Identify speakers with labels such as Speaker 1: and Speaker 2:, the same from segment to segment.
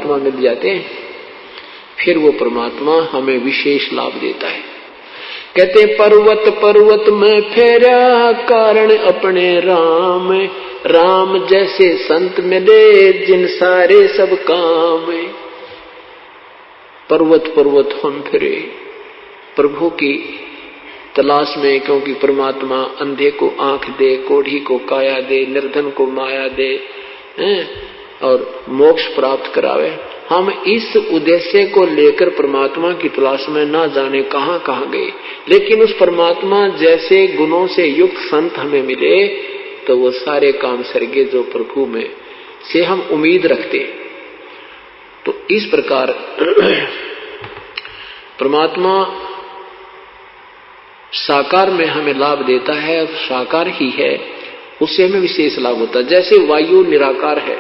Speaker 1: परमात्मा मिल जाते हैं, फिर वो परमात्मा हमें विशेष लाभ देता है। कहते पर्वत पर्वत में फेरा कारण अपने राम, राम जैसे संत मिले जिन सारे सब काम। पर्वत पर्वत हम फिरे प्रभु की तलाश में, क्योंकि परमात्मा अंधे को आंख दे, कोढ़ी को काया दे, निर्धन को माया दे और मोक्ष प्राप्त करावे। हम इस उद्देश्य को लेकर परमात्मा की तलाश में ना जाने कहां कहां गए, लेकिन उस परमात्मा जैसे गुणों से युक्त संत हमें मिले तो वो सारे काम सर्गे जो प्रभु में से हम उम्मीद रखते। तो इस प्रकार परमात्मा साकार में हमें लाभ देता है, साकार ही है उससे हमें विशेष लाभ होता है। जैसे वायु निराकार है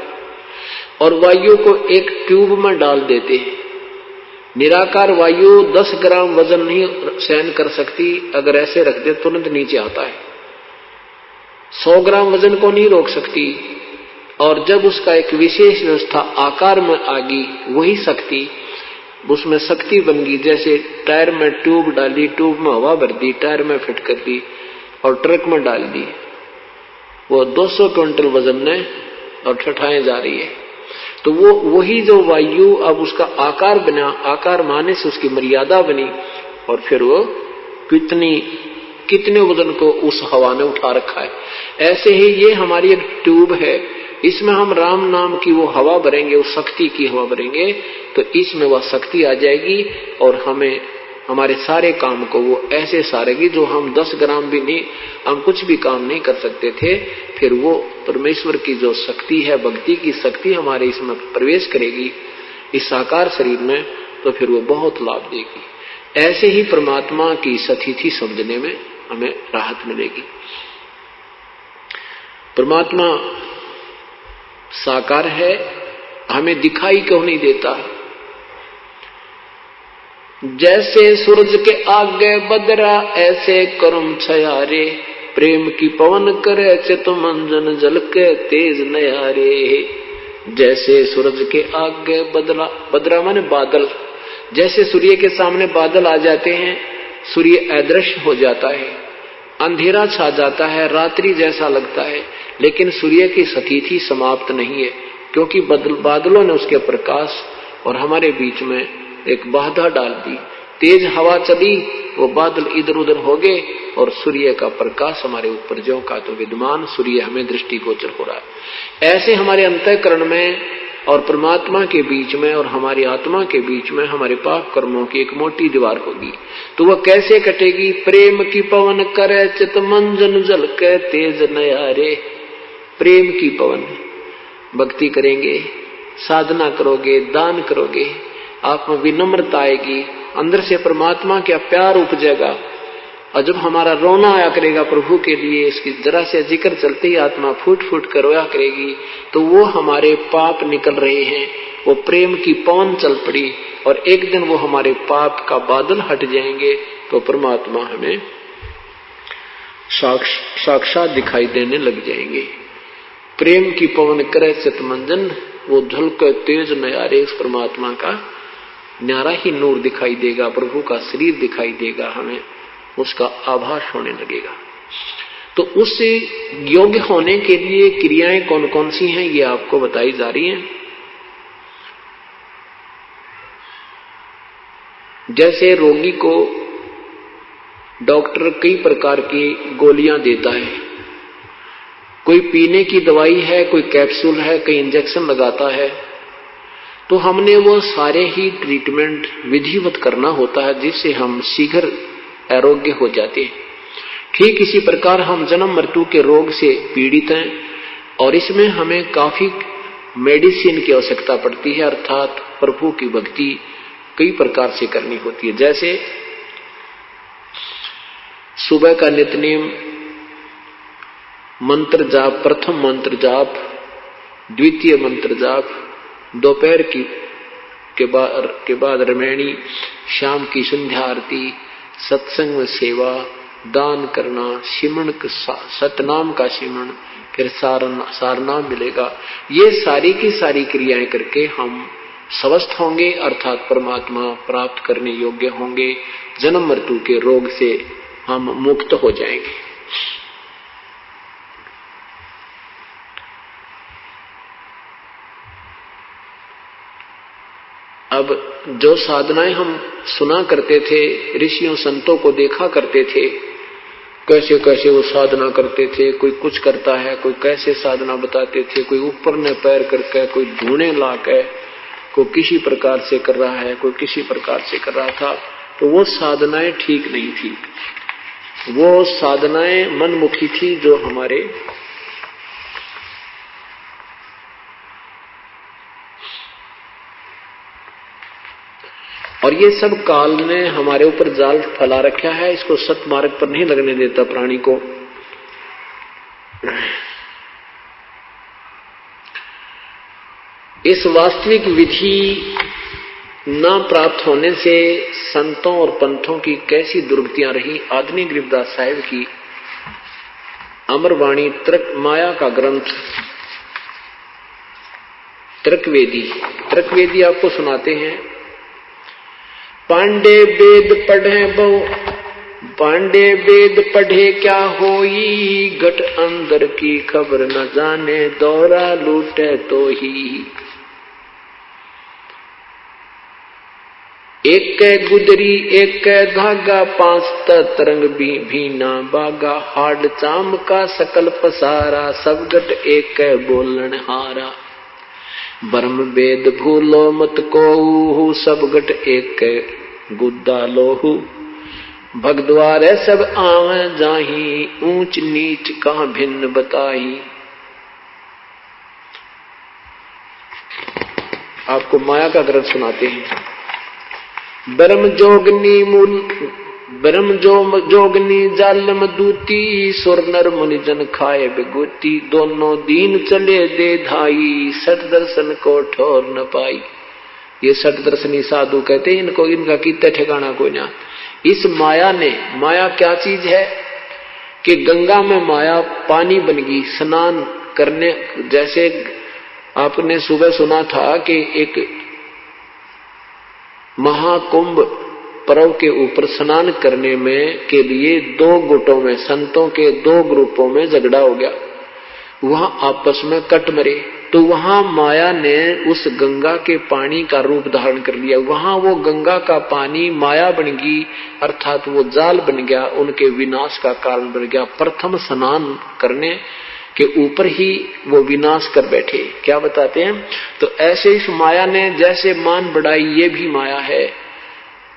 Speaker 1: और वायु को एक ट्यूब में डाल देते हैं, निराकार वायु 10 ग्राम वजन नहीं सहन कर सकती, अगर ऐसे रख दे तुरंत नीचे आता है। 100 ग्राम वजन को नहीं रोक सकती, और जब उसका एक विशेष व्यवस्था आकार में आ गई, वही शक्ति उसमें शक्ति बन गई। जैसे टायर में ट्यूब डाली, ट्यूब में हवा भर दी, टायर में फिट कर दी और ट्रक में डाल दी, वो 200 क्विंटल वजन ने और ठठाएं जा रही है। तो वो वही जो वायु अब उसका आकार बना, आकार माने से उसकी मर्यादा बनी, और फिर वो कितने वजन को उस हवा ने उठा रखा है। ऐसे ही ये हमारी एक ट्यूब है, इसमें हम राम नाम की वो हवा भरेंगे, उस शक्ति की हवा भरेंगे, तो इसमें वह शक्ति आ जाएगी और हमें हमारे सारे काम को वो ऐसे सारेगी जो हम 10 ग्राम भी नहीं, हम कुछ भी काम नहीं कर सकते थे। फिर वो परमेश्वर की जो शक्ति है, भक्ति की शक्ति हमारे इसमें प्रवेश करेगी इस साकार शरीर में, तो फिर वो बहुत लाभ देगी। ऐसे ही परमात्मा की स्थिति समझने में हमें राहत मिलेगी। परमात्मा साकार है, हमें दिखाई क्यों नहीं देता? जैसे सूरज के आगे बदरा ऐसे कर्म छयारे, प्रेम की पवन करे चित मंजन जल के तेज नयारे। जैसे सूरज के आगे बदला, बदरा माने बादल, जैसे सूर्य के सामने बादल आ जाते हैं, सूर्य अदृश्य हो जाता है, अंधेरा छा जाता है, रात्रि जैसा लगता है, लेकिन सूर्य की स्थिति समाप्त नहीं है, क्योंकि बादलों ने उसके प्रकाश और हमारे बीच में एक बाधा डाल दी। तेज हवा चली, वो बादल इधर उधर हो गए और सूर्य का प्रकाश हमारे ऊपर ज्यों का तो विद्यमान सूर्य हमें दृष्टिगोचर हो रहा है। ऐसे हमारे अंतःकरण में और परमात्मा के बीच में और हमारी आत्मा के बीच में हमारे पाप कर्मों की एक मोटी दीवार होगी। तो वह कैसे कटेगी? प्रेम की पवन करे चित मंजन जल के तेज नयारे। प्रेम की पवन, भक्ति करेंगे, साधना करोगे, दान करोगे, आप में विनम्रता आएगी, अंदर से परमात्मा का प्यार उपजेगा। और जब हमारा रोना आया करेगा प्रभु के लिए, इसकी जरा से जिक्र चलते ही आत्मा फूट फूट कर रोया करेगी, तो वो हमारे पाप निकल रहे हैं, वो प्रेम की पवन चल पड़ी, और एक दिन वो हमारे पाप का बादल हट जाएंगे, तो परमात्मा हमें साक्षात दिखाई देने लग जाएंगे। प्रेम की पवन करे चितमंजन, वो झलके तेज नयारे, उस परमात्मा का न्यारा ही नूर दिखाई देगा, प्रभु का शरीर दिखाई देगा, हमें उसका आभास होने लगेगा। तो उससे योग्य होने के लिए क्रियाएं कौन कौन सी हैं, ये आपको बताई जा रही हैं। जैसे रोगी को डॉक्टर कई प्रकार की गोलियां देता है, कोई पीने की दवाई है, कोई कैप्सूल है, कोई इंजेक्शन लगाता है, तो हमने वो सारे ही ट्रीटमेंट विधिवत करना होता है, जिससे हम शीघ्र आरोग्य हो जाते हैं। ठीक इसी प्रकार हम जन्म मृत्यु के रोग से पीड़ित हैं, और इसमें हमें काफी मेडिसिन की आवश्यकता पड़ती है, अर्थात प्रभु की भक्ति कई प्रकार से करनी होती है। जैसे सुबह का नित्यनेम मंत्र जाप, प्रथम मंत्र जाप, द्वितीय मंत्र जाप, दोपहर के बाद रमैणी, शाम की संध्या आरती, सत्संग में सेवा, दान करना, सिमरण सतनाम का सिमरण, फिर सारनाम मिलेगा। ये सारी की सारी क्रियाएं करके हम स्वस्थ होंगे, अर्थात परमात्मा प्राप्त करने योग्य होंगे। जन्म मृत्यु के रोग से हम मुक्त हो जाएंगे। अब जो साधनाएं हम सुना करते थे, ऋषियों संतों को देखा करते थे, कैसे कैसे वो साधना करते थे, कोई कुछ करता है, कोई कैसे साधना बताते थे, कोई ऊपर ने पैर करके, कोई धूने लाके, कोई किसी प्रकार से कर रहा है, कोई किसी प्रकार से कर रहा था, तो वो साधनाएं ठीक नहीं थी। वो साधनाएं मनमुखी थी जो हमारे और ये सब काल ने हमारे ऊपर जाल फैला रखा है, इसको सतमार्ग पर नहीं लगने देता प्राणी को। इस वास्तविक विधि न प्राप्त होने से संतों और पंथों की कैसी दुर्गतियां रही। आदमी गरीबदास साहिब की अमरवाणी माया का ग्रंथ तर्कवेदी आपको सुनाते हैं। पांडे वेद पढ़े क्या होई, घट अंदर की खबर न जाने, दौरा लूटे तो ही। एक गुदरी एक धागा, पांच तरंग भी ना बागा, हाड चाम का सकल पसारा, सब घट एक बोलन हारा। ब्रह्म वेद भूलो मत को, सब घट एक गुद्दा लोहू, भगद्वार सब आवे जाही, ऊंच नीच कहां भिन्न बताई। आपको माया का ग्रंथ सुनाते हैं। ब्रह्म जोगनी जालम दूती, सुर नर मुनि जन खाए बेगुती, दोनों दीन चले दे धाई, सठ दर्शन को ठोर न पाई। ये सठ दर्शनी साधु कहते हैं इनको, इनका कितना ठिकाना कोई ना। इस माया क्या चीज है कि गंगा में माया पानी बन गई स्नान करने। जैसे आपने सुबह सुना था कि एक महाकुंभ पर्व के ऊपर स्नान करने में के लिए दो गुटों में, संतों के दो ग्रुपों में झगड़ा हो गया, वहां आपस में कट मरे। तो वहां माया ने उस गंगा के पानी का रूप धारण कर लिया। वहां वो गंगा का पानी माया बन गई, अर्थात वो जाल बन गया, उनके विनाश का कारण बन गया। प्रथम स्नान करने के ऊपर ही वो विनाश कर बैठे। क्या बताते हैं? तो ऐसे इस माया ने जैसे मान बढ़ाई, ये भी माया है।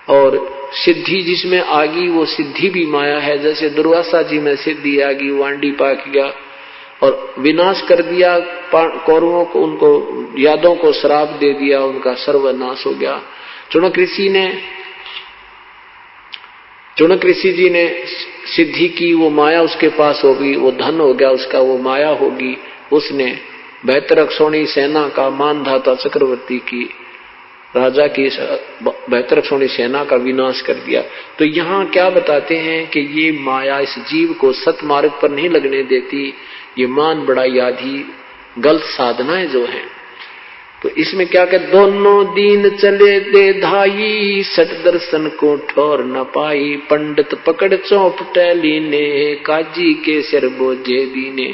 Speaker 1: और सिद्धि जिसमें आ गई वो सिद्धि भी माया है। जैसे दुर्वासा जी में सिद्धि आ गई, वांडी पाक गया और विनाश कर दिया कौरवों को, उनको यादों को श्राप दे दिया, उनका सर्वनाश हो गया। चुनक ऋषि जी ने सिद्धि की, वो माया उसके पास होगी, वो धन हो गया उसका, वो माया होगी। उसने बेहतरक्षोणी सेना का, मानधाता चक्रवर्ती की, राजा की बेहतरक्षोणी सेना का विनाश कर दिया। तो यहाँ क्या बताते हैं कि ये माया इस जीव को सतमार्ग पर नहीं लगने देती। ये मान बढ़ाई आदि गलत साधनाएं जो हैं, तो इसमें क्या कहते, दोनों दीन चले दे धाई, सठ दर्शन को ठोर न पाई, पंडित पकड़ चौप टैली ने, काजी के सिर बोझे दीने।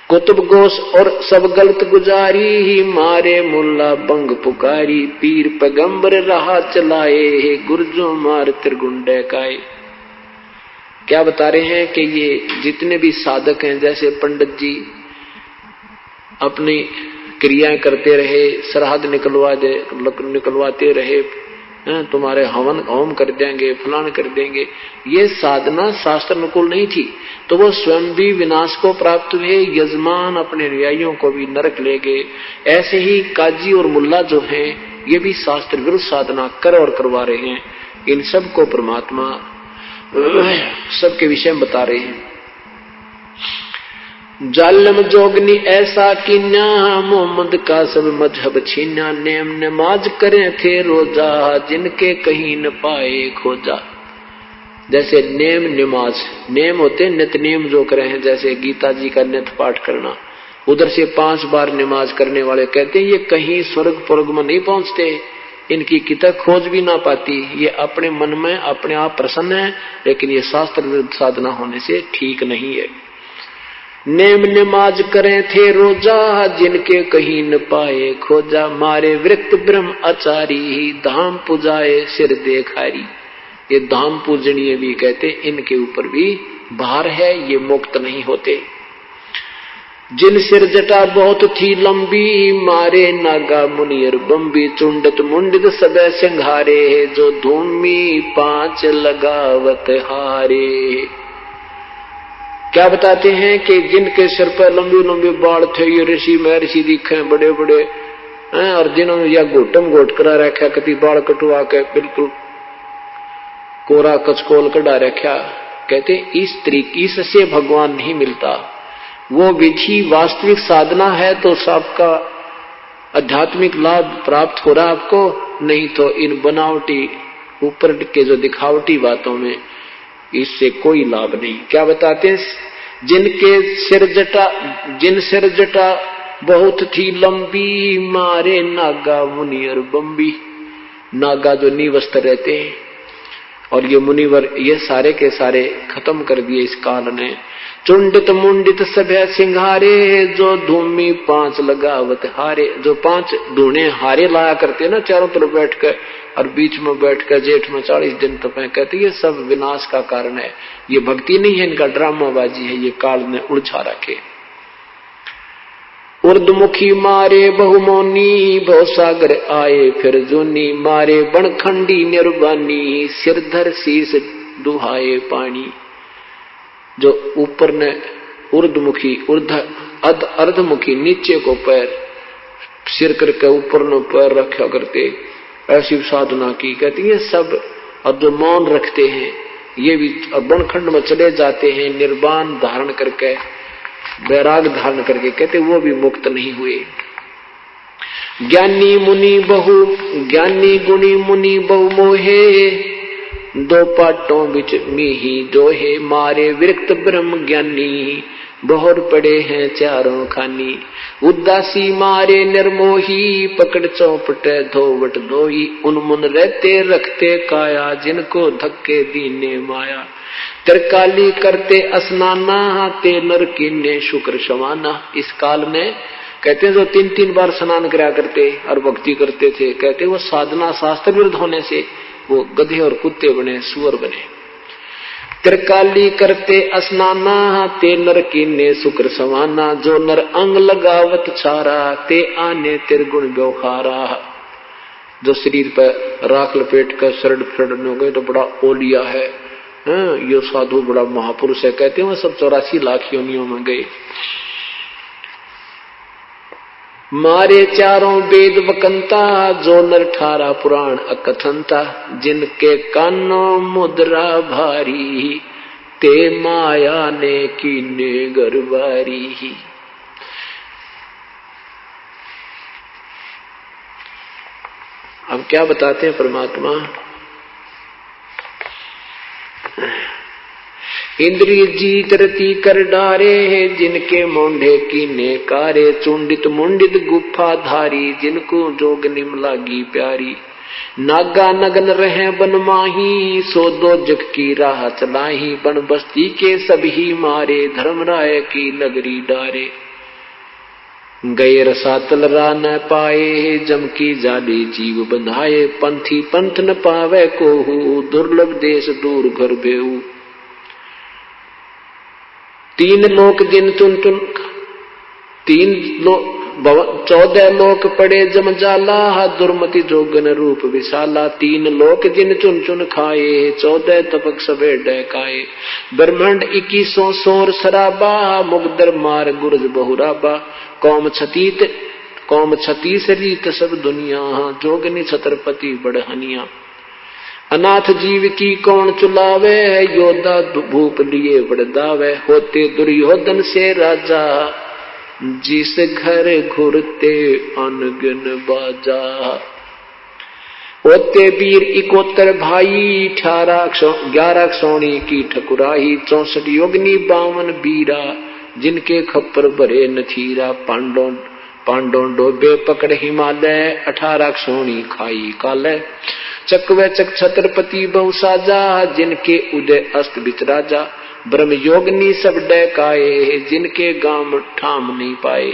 Speaker 1: कुतुब गोश और सब गलत गुजारी, मारे मुल्ला बंग पुकारी, पीर पैगंबर राह चलाए, गुर्जो मार त्रिगुंडे काए। क्या बता रहे हैं कि ये जितने भी साधक हैं, जैसे पंडित जी अपनी क्रियाएं करते रहे, श्राद्ध निकलवाते रहे, तुम्हारे हवन होम कर देंगे, फलान कर देंगे, ये साधना शास्त्र अनुकूल नहीं थी। तो वो स्वयं भी विनाश को प्राप्त हुए, यजमान अपने अनुयायियों को भी नरक ले गए। ऐसे ही काजी और मुल्ला जो हैं, ये भी शास्त्र विरुद्ध साधना कर और करवा रहे हैं। इन सब को परमात्मा सबके विषय में बता रहे हैं। जालम जोगनी ऐसा किन्या, मोहम्मद का सब मजहब छीना, नेम नमाज करे थे रोजा, जिनके कहीं न पाए खोजा। जैसे नेम नमाज, नेम होते नित्य नेम जो करे हैं, जैसे गीता जी का नित्य पाठ करना, उधर से 5 बार नमाज करने वाले कहते हैं ये कहीं स्वर्ग में नहीं पहुंचते, इनकी किताब खोज भी ना पाती, ये अपने मन में अपने आप प्रसन्न है, लेकिन ये शास्त्र विरुद्ध साधना होने से ठीक नहीं है। नेम नमाज करें थे रोजा, जिनके कहीं न पाए खोजा, मारे विरक्त ब्रह्म आचारी, धाम पुजाए सिर देखारी। ये धाम पूजनीय भी कहते, इनके ऊपर भी भार है, ये मुक्त नहीं होते। जिन सिर जटा बहुत थी लंबी, मारे नागा मुनियर बम्बी, चुंडत मुंडित सब सिंघारे, जो धूमी 5 लगावत हारे। क्या बताते हैं कि जिनके सिर पर लंबी लंबी बाल थे, ये ऋषि महर्षि दिखे बड़े बड़े, और जिन्होंने या घोटम घोट करा रखा, कभी बाल कटवा के बिल्कुल कोरा कचकोल कटा रखा, कहते इस तरीके इससे भगवान नहीं मिलता। वो विधि वास्तविक साधना है तो सबका आध्यात्मिक लाभ प्राप्त हो रहा आपको, नहीं तो इन बनावटी ऊपर के जो दिखावटी बातों में इससे कोई लाभ नहीं। क्या बताते हैं, जिन सिर जटा बहुत थी लंबी, मारे नागा मुनिवर बम्बी। नागा जो निवस्त्र रहते हैं और ये मुनिवर, ये सारे के सारे खत्म कर दिए इस काल ने। चुंडित मुंडित सभ्य सिंघारे, जो धूमी 5 लगावत हारे। जो 5 धूने हारे लाया करते ना चारों तरफ बैठकर, और बीच में बैठकर जेठ में 40 दिन तक कहते, ये सब विनाश का कारण है, ये भक्ति नहीं है, इनका ड्रामाबाजी है, ये काल ने उलझा रखे। उर्दमुखी मारे बहुमोनी, भवसागर आए फिर जूनी, मारे बनखंडी निर्वाणी, सिरधर शीस दुहाए पानी। जो ऊपर ने उर्दमुखी अर्धमुखी नीचे को पैर, सिर करके ऊपर ने पैर रखा करते, ऐसी साधना की। कहती है सब, और जो मौन रखते हैं ये भी बनखंड में चले जाते हैं, निर्वाण धारण करके, वैराग धारण करके, कहते वो भी मुक्त नहीं हुए। ज्ञानी गुणी मुनि बहु मोहे, 2 पाटों बिच मीही जोहे, मारे विरक्त ब्रह्म ज्ञानी, बहुर पड़े हैं चारों खानी। उदासी मारे निर्मोही, पकड़ चौपट धोवट धोई, उन्मुन रहते रखते काया, जिनको धक्के दीने माया। त्रिकाली करते स्नाना, ते नर कीने शुक्र समाना। इस काल में कहते हैं जो 3-3 बार स्नान करा करते और भक्ति करते थे, कहते वो साधना शास्त्र विरुद्ध होने से वो गधे और कुत्ते बने, सुअर बने। त्रिकाली करते स्नाना, ते नर कीने शुक्र समाना, जो नर अंग लगावत छारा, ते आने त्रिगुण व्यवहारा। जो शरीर पर राख लपेट कर शरण फरण हो गए तो बड़ा ओलिया है, यो साधु बड़ा महापुरुष है, कहते हैं वो सब 84 लाख योनियों में गए। मारे चारों वेद वकंता, जो नर 18 पुराण अकथनता, जिनके कानों मुद्रा भारी, ते माया ने कीने गरबारी। अब क्या बताते हैं परमात्मा, इंद्रिय जीत रति कर डारे, जिनके मोंढे कीने कारे, चुंडित मुंडित गुफा धारी, जिनको जोग निम लागी प्यारी। नागा नगन रहे बन माही, सो 2 जग की राह चलाही, बन बस्ती के सभी मारे, धर्मराय की नगरी डारे। गए रसातल रा न पाए, जम की जाली जीव बंधाए, पंथी पंथ न पावे कोहू, दुर्लभ देश दूर घर बेऊ। 3 लोक जिन चुन 14 लोक पड़े जम जाला, दुर्मति जोगन रूप विशाला। 3 लोक जिन चुन चुन खाए, 14 तपक सबे डकाए। ब्रह्मांड 21 सोर शराबा, मुगदर मार गुरज बहुराबा। कौम छतीस रीत सब दुनिया, जोगनी छत्रपति बड़हनिया। अनाथ जीव की कौन चुलावे, योद्धा भूप लिए बड़दावे। होते दुर्योधन से राजा, जिस घर घुरते अनगिन बाजा। होते वीर 71 भाई, 11 सोनी की ठकुराई। 64 योगनी 52 बीरा, जिनके खप्पर भरे नथीरा, पांडों डोबे पकड़ हिमालय, 18 सोनी खाई काले। चकवे चक छत्रपति बहु साजा, जिनके उदय अस्त बिच राजा, ब्रह्म योगनी सब डकाए, जिनके गाम ठाम नहीं पाए।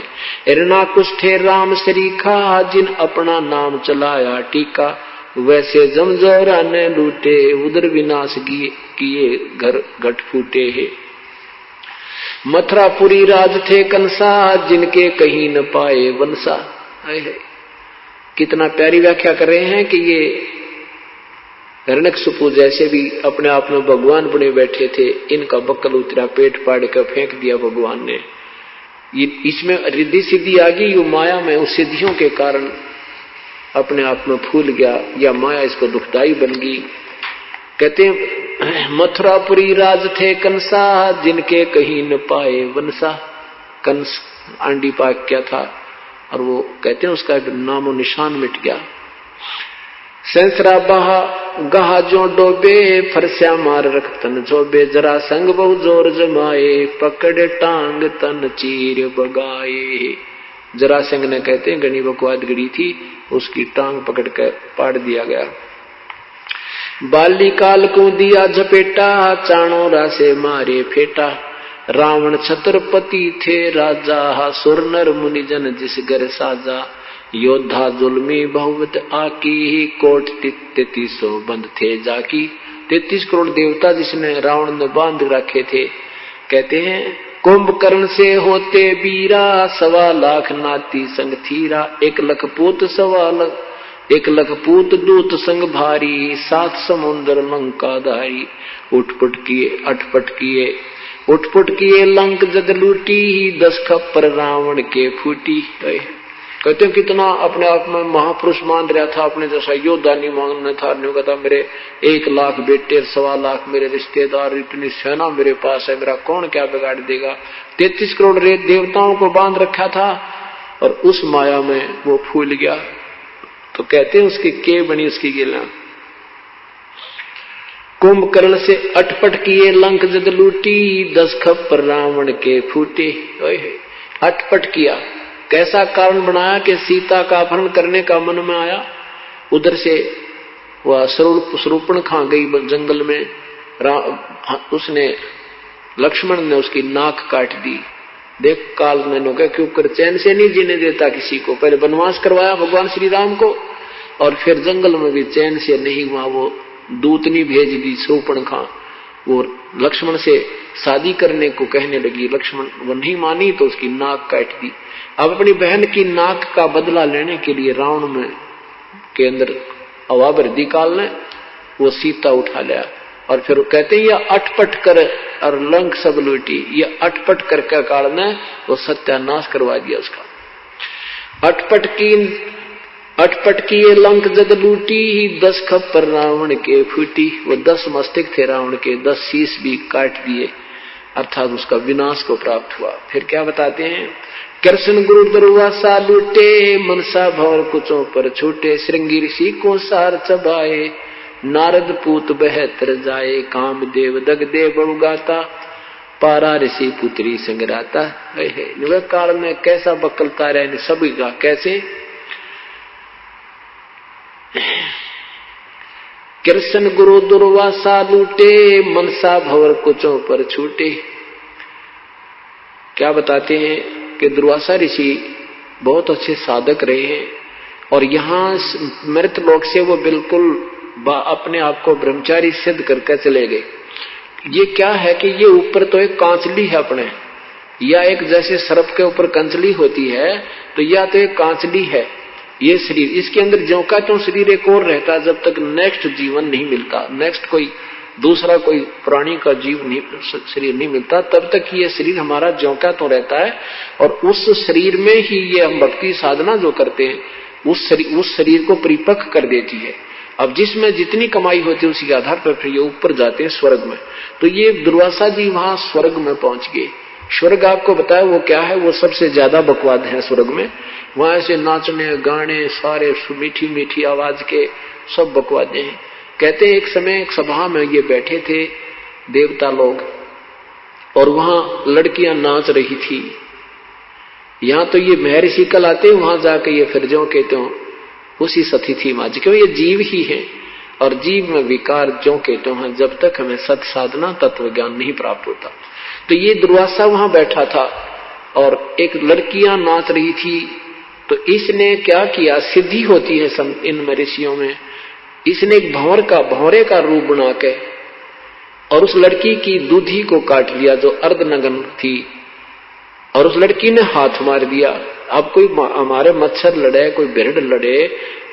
Speaker 1: हिरणा कुष्ठे राम सरीखा, जिन अपना नाम चलाया टीका, वैसे जमजोरा ने लूटे, उदर विनाश किए घर घट फूटे है। मथुरापुरी राज थे कंसा, जिनके कहीं न पाए वंशा। कितना प्यारी व्याख्या कर रहे हैं कि ये हिरण्यकशिपु जैसे भी अपने आप में भगवान बने बैठे थे, इनका बक्कल उतरा, पेट फाड़ कर फेंक दिया भगवान ने। ये इसमें रिद्धि सिद्धि आ गई, यो माया में उस सिद्धियों के कारण अपने आप में फूल गया, या माया इसको दुखदाई बन गई। कहते हैं मथुरापुरी राज थे कंसा, जिनके कहीं न पाए वंशा। कंस आंडी पाक क्या था, और वो कहते हैं उसका नामो निशान मिट गया। संसरा बहा गहा जो डोबे, फरस्या मार रख तन जोबे, जरा संग बहु जोर जमाए, पकड़ टांग तन चीर बगाए। जरासंग ने कहते हैं गणी बकवाद गड़ी थी, उसकी टांग पकड़ कर पाड़ दिया गया। बाली काल को दिया झपेटा, चाणों रासे मारे फेटा, रावण छत्रपति थे राजा, सुर नर मुनि जन जिस घर साजा, योद्धा जुल्मी बहुवत आकी, कोट 33 बंद थे जाकी। 33 करोड़ देवता जिसने रावण ने बांध रखे थे। कहते हैं कुंभकर्ण से होते बीरा, 1.25 लाख नाती संग थीरा, 1 लाख पूत 1 लाख पूत दूत संग भारी, 7 समुद्र लंका धारी, उठपुट किए अटपट किए, उठपुट किए लंक जद लूटी, 10 खप्पर रावण के फूटी। कहते हैं कितना अपने आप में महापुरुष मान रहा था, अपने जैसा योद्धा नहीं मानने था, नहीं कहता मेरे 1 लाख बेटे, 1.25 लाख मेरे रिश्तेदार, इतनी सेना मेरे पास है, मेरा कौन क्या बिगाड़ देगा। 33 करोड़ देवताओं को बांध रखा था, और उस माया में वो फूल गया। तो कहते हैं उसकी के बनी उसकी गिला। कुंभकर्ण से अटपट किए लंक जद लूटी, 10 खप्पर रावण के फूटे। अटपट किया, कैसा कारण बनाया कि सीता का अपहरण करने का मन में आया। उधर से वह स्वरूपण खा गई जंगल में, उसने लक्ष्मण ने उसकी नाक काट दी। देख काल मैंने कहा क्यों कर चैन से नहीं जीने देता किसी को। पहले वनवास करवाया भगवान श्री राम को, और फिर जंगल में भी चैन से नहीं हुआ, वो दूतनी भेज दी स्वरूपण खा। वो लक्ष्मण से शादी करने को कहने लगी, लक्ष्मण वो नहीं मानी तो उसकी नाक काट दी। अब अपनी बहन की नाक का बदला लेने के लिए रावण में के अंदर अवावृद्धि काल ने वो सीता उठा लिया। और फिर कहते हैं यह अटपट कर और लंक सब लूटी, यह अटपट करके काल ने वो सत्यानाश करवा दिया उसका। अटपट की ये लंक जद लूटी, 10 खप्पर रावण के फूटी। वो 10 मस्तक थे रावण के, 10 शीश भी काट दिए, अर्थात उसका विनाश को प्राप्त हुआ। फिर क्या बताते हैं, कृष्ण गुरु दुर्वासा लूटे, मनसा भवर कुचों पर छूटे, श्रृंगी ऋषि को सार चबाए, नारद पूत बहतर जाए, काम देव दग दे बड़ु गाता, पारा ऋषि पुत्री संगराता। काल में कैसा बकलता रहे सभी का, कैसे कृष्ण गुरु दुर्वासा लूटे, मनसा भवर कुचों पर छूटे। क्या बताते हैं कि दुर्वासा ऋषि बहुत अच्छे साधक रहे हैं, और यहाँ मृत लोक से वो बिल्कुल अपने आप को ब्रह्मचारी सिद्ध करके चले गए। ये क्या है कि ये ऊपर तो एक कांचली है अपने, या एक जैसे सर्प के ऊपर कंचली होती है, तो या तो एक कांचली है ये शरीर, इसके अंदर ज्यों का त्यों शरीर एक और रहता है जब तक नेक्स्ट जीवन नहीं मिलता, नेक्स्ट कोई दूसरा कोई प्राणी का जीव नहीं शरीर नहीं मिलता, तब तक ये शरीर हमारा ज्यों का त्यों रहता है। और उस शरीर में ही ये हम भक्ति साधना जो करते हैं उस शरीर को परिपक्व कर देती है। अब जिसमें जितनी कमाई होती है उसी आधार पर फिर ये ऊपर जाते हैं स्वर्ग में। तो ये दुर्वासा जी वहां स्वर्ग में पहुंच गए। स्वर्ग आपको बताया वो क्या है, वो सबसे ज्यादा बकवाद है स्वर्ग में। वहां से नाचने गाने सारे मीठी मीठी आवाज के सब बकवादे हैं। कहते हैं एक समय एक सभा में ये बैठे थे देवता लोग, और वहां लड़कियां नाच रही थी। यहां तो ये महर्षि कल आते, वहां जाके ये फिर जो कहते हो उसी सती थी माँ जी, क्यों ये जीव ही है और जीव में विकार जो कहते हैं जब तक हमें सत साधना तत्व ज्ञान नहीं प्राप्त होता। तो ये दुर्वासा वहां बैठा था और एक लड़कियां नाच रही थी। तो इसने क्या किया, सिद्धि होती है इन ऋषियों में, इसने एक भंवरे का रूप बना के और उस लड़की की दूधी को काट लिया जो अर्धनग्न थी, और उस लड़की ने हाथ मार दिया। अब कोई हमारे मच्छर लड़े, कोई बिरड लड़े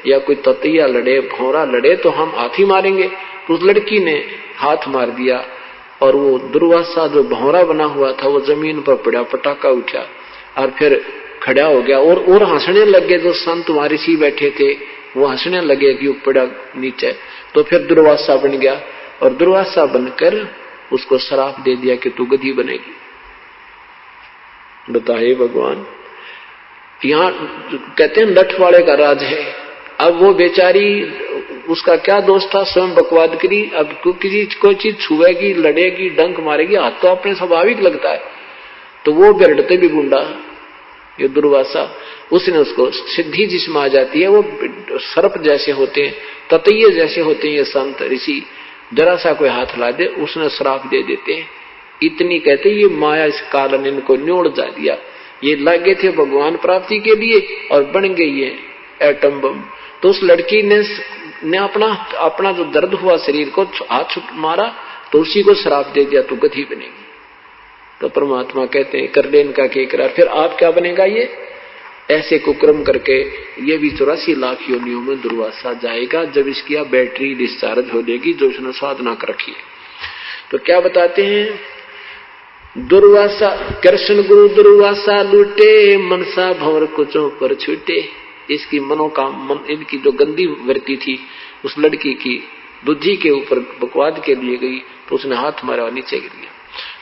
Speaker 1: या कोई ततिया लड़े, भौरा लड़े तो हम हाथ ही मारेंगे। तो उस लड़की ने हाथ मार दिया और वो दुर्वासा जो भौरा बना हुआ था वो जमीन पर पड़ा, पटाखा उठा और फिर खड़ा हो गया और हंसने लगे। जो संत ऋषि बैठे थे वो हंसने लगे कि पड़ा नीचे। तो फिर दुर्वासा बन गया और दुर्वासा बनकर उसको श्राप दे दिया कि तू गधी बनेगी। बताइए भगवान, यहाँ कहते हैं लठ वाले का राज है। अब वो बेचारी, उसका क्या दोष था, स्वयं बकवाद करी। अब किसी कोई चीज छुएगी, लड़ेगी, डंक मारेगी, हाथ तो अपने स्वाभाविक लगता है। तो वो बिरड़ते भी गुंडा ये दुर्वासा, उसने उसको सिद्धि जिसमें आ जाती है, वो सर्प जैसे होते हैं, ततैये जैसे होते हैं ये संत ऋषि, जरा सा कोई हाथ ला दे उसने श्राप दे देते हैं। इतनी कहते ये माया इस काल ने इनको न्योड़ जा दिया। ये लगे थे भगवान प्राप्ति के लिए और बन गई ये एटम बम। तो उस लड़की ने अपना जो दर्द हुआ शरीर को हाथ मारा तो उसी को श्राप दे दिया, तू गधी बनेगी। तो परमात्मा कहते हैं कर ले इनका के करार, फिर आप क्या बनेगा। ये ऐसे कुक्रम करके ये भी 84 लाख योनियों में दुर्वासा जाएगा जब इसकी बैटरी डिस्चार्ज हो जाएगी जो उसने साधना कर रखी है। तो क्या बताते हैं, दुर्वासा कृष्ण गुरु दुर्वासा लूटे, मनसा भंवर कुचों पर छूटे। इसकी मनोकाम इनकी जो गंदी वृत्ति थी उस लड़की की बुद्धि के ऊपर बकवाद के लिए गई तो उसने हाथ मारा, नीचे गिर गया।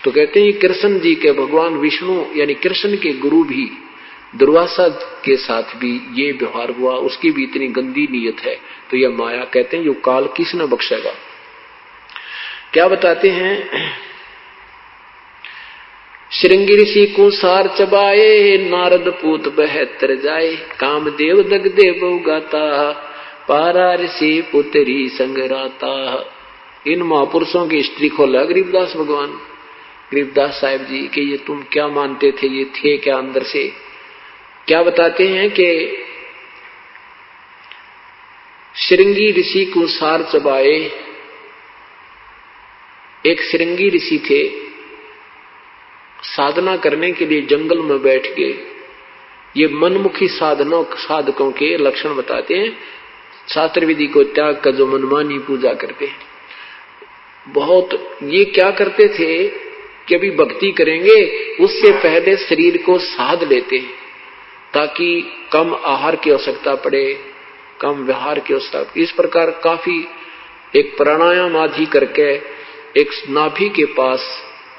Speaker 1: तो कहते हैं कृष्ण जी के भगवान विष्णु यानी कृष्ण के गुरु भी दुर्वासा के साथ भी ये व्यवहार हुआ, उसकी भी इतनी गंदी नीयत है। तो यह माया कहते हैं यो काल किसने बख्शेगा। क्या बताते हैं, श्रृंगी ऋषि को सार चबाए, नारद पूत बहत्तर जाए, कामदेव दगदे बहुगाता, पारा ऋषि पुत्री संगराता। इन महापुरुषों की हिस्ट्री खोला गरीबदास भगवान, गरीबदास साहिब जी कि ये तुम क्या मानते थे, ये थे क्या अंदर से। क्या बताते हैं कि श्रृंगी ऋषि को सार चबाए, एक श्रृंगी ऋषि थे, साधना करने के लिए जंगल में बैठ गए। ये मनमुखी साधकों के लक्षण बताते हैं। शास्त्र विधि को त्याग कर जो मनमानी पूजा करते हैं, बहुत ये क्या करते थे कि अभी भक्ति करेंगे उससे पहले शरीर को साध लेते हैं ताकि कम आहार की आवश्यकता पड़े, कम व्यवहार की आवश्यकता। इस प्रकार काफी एक प्राणायाम आदि करके एक नाभि के पास,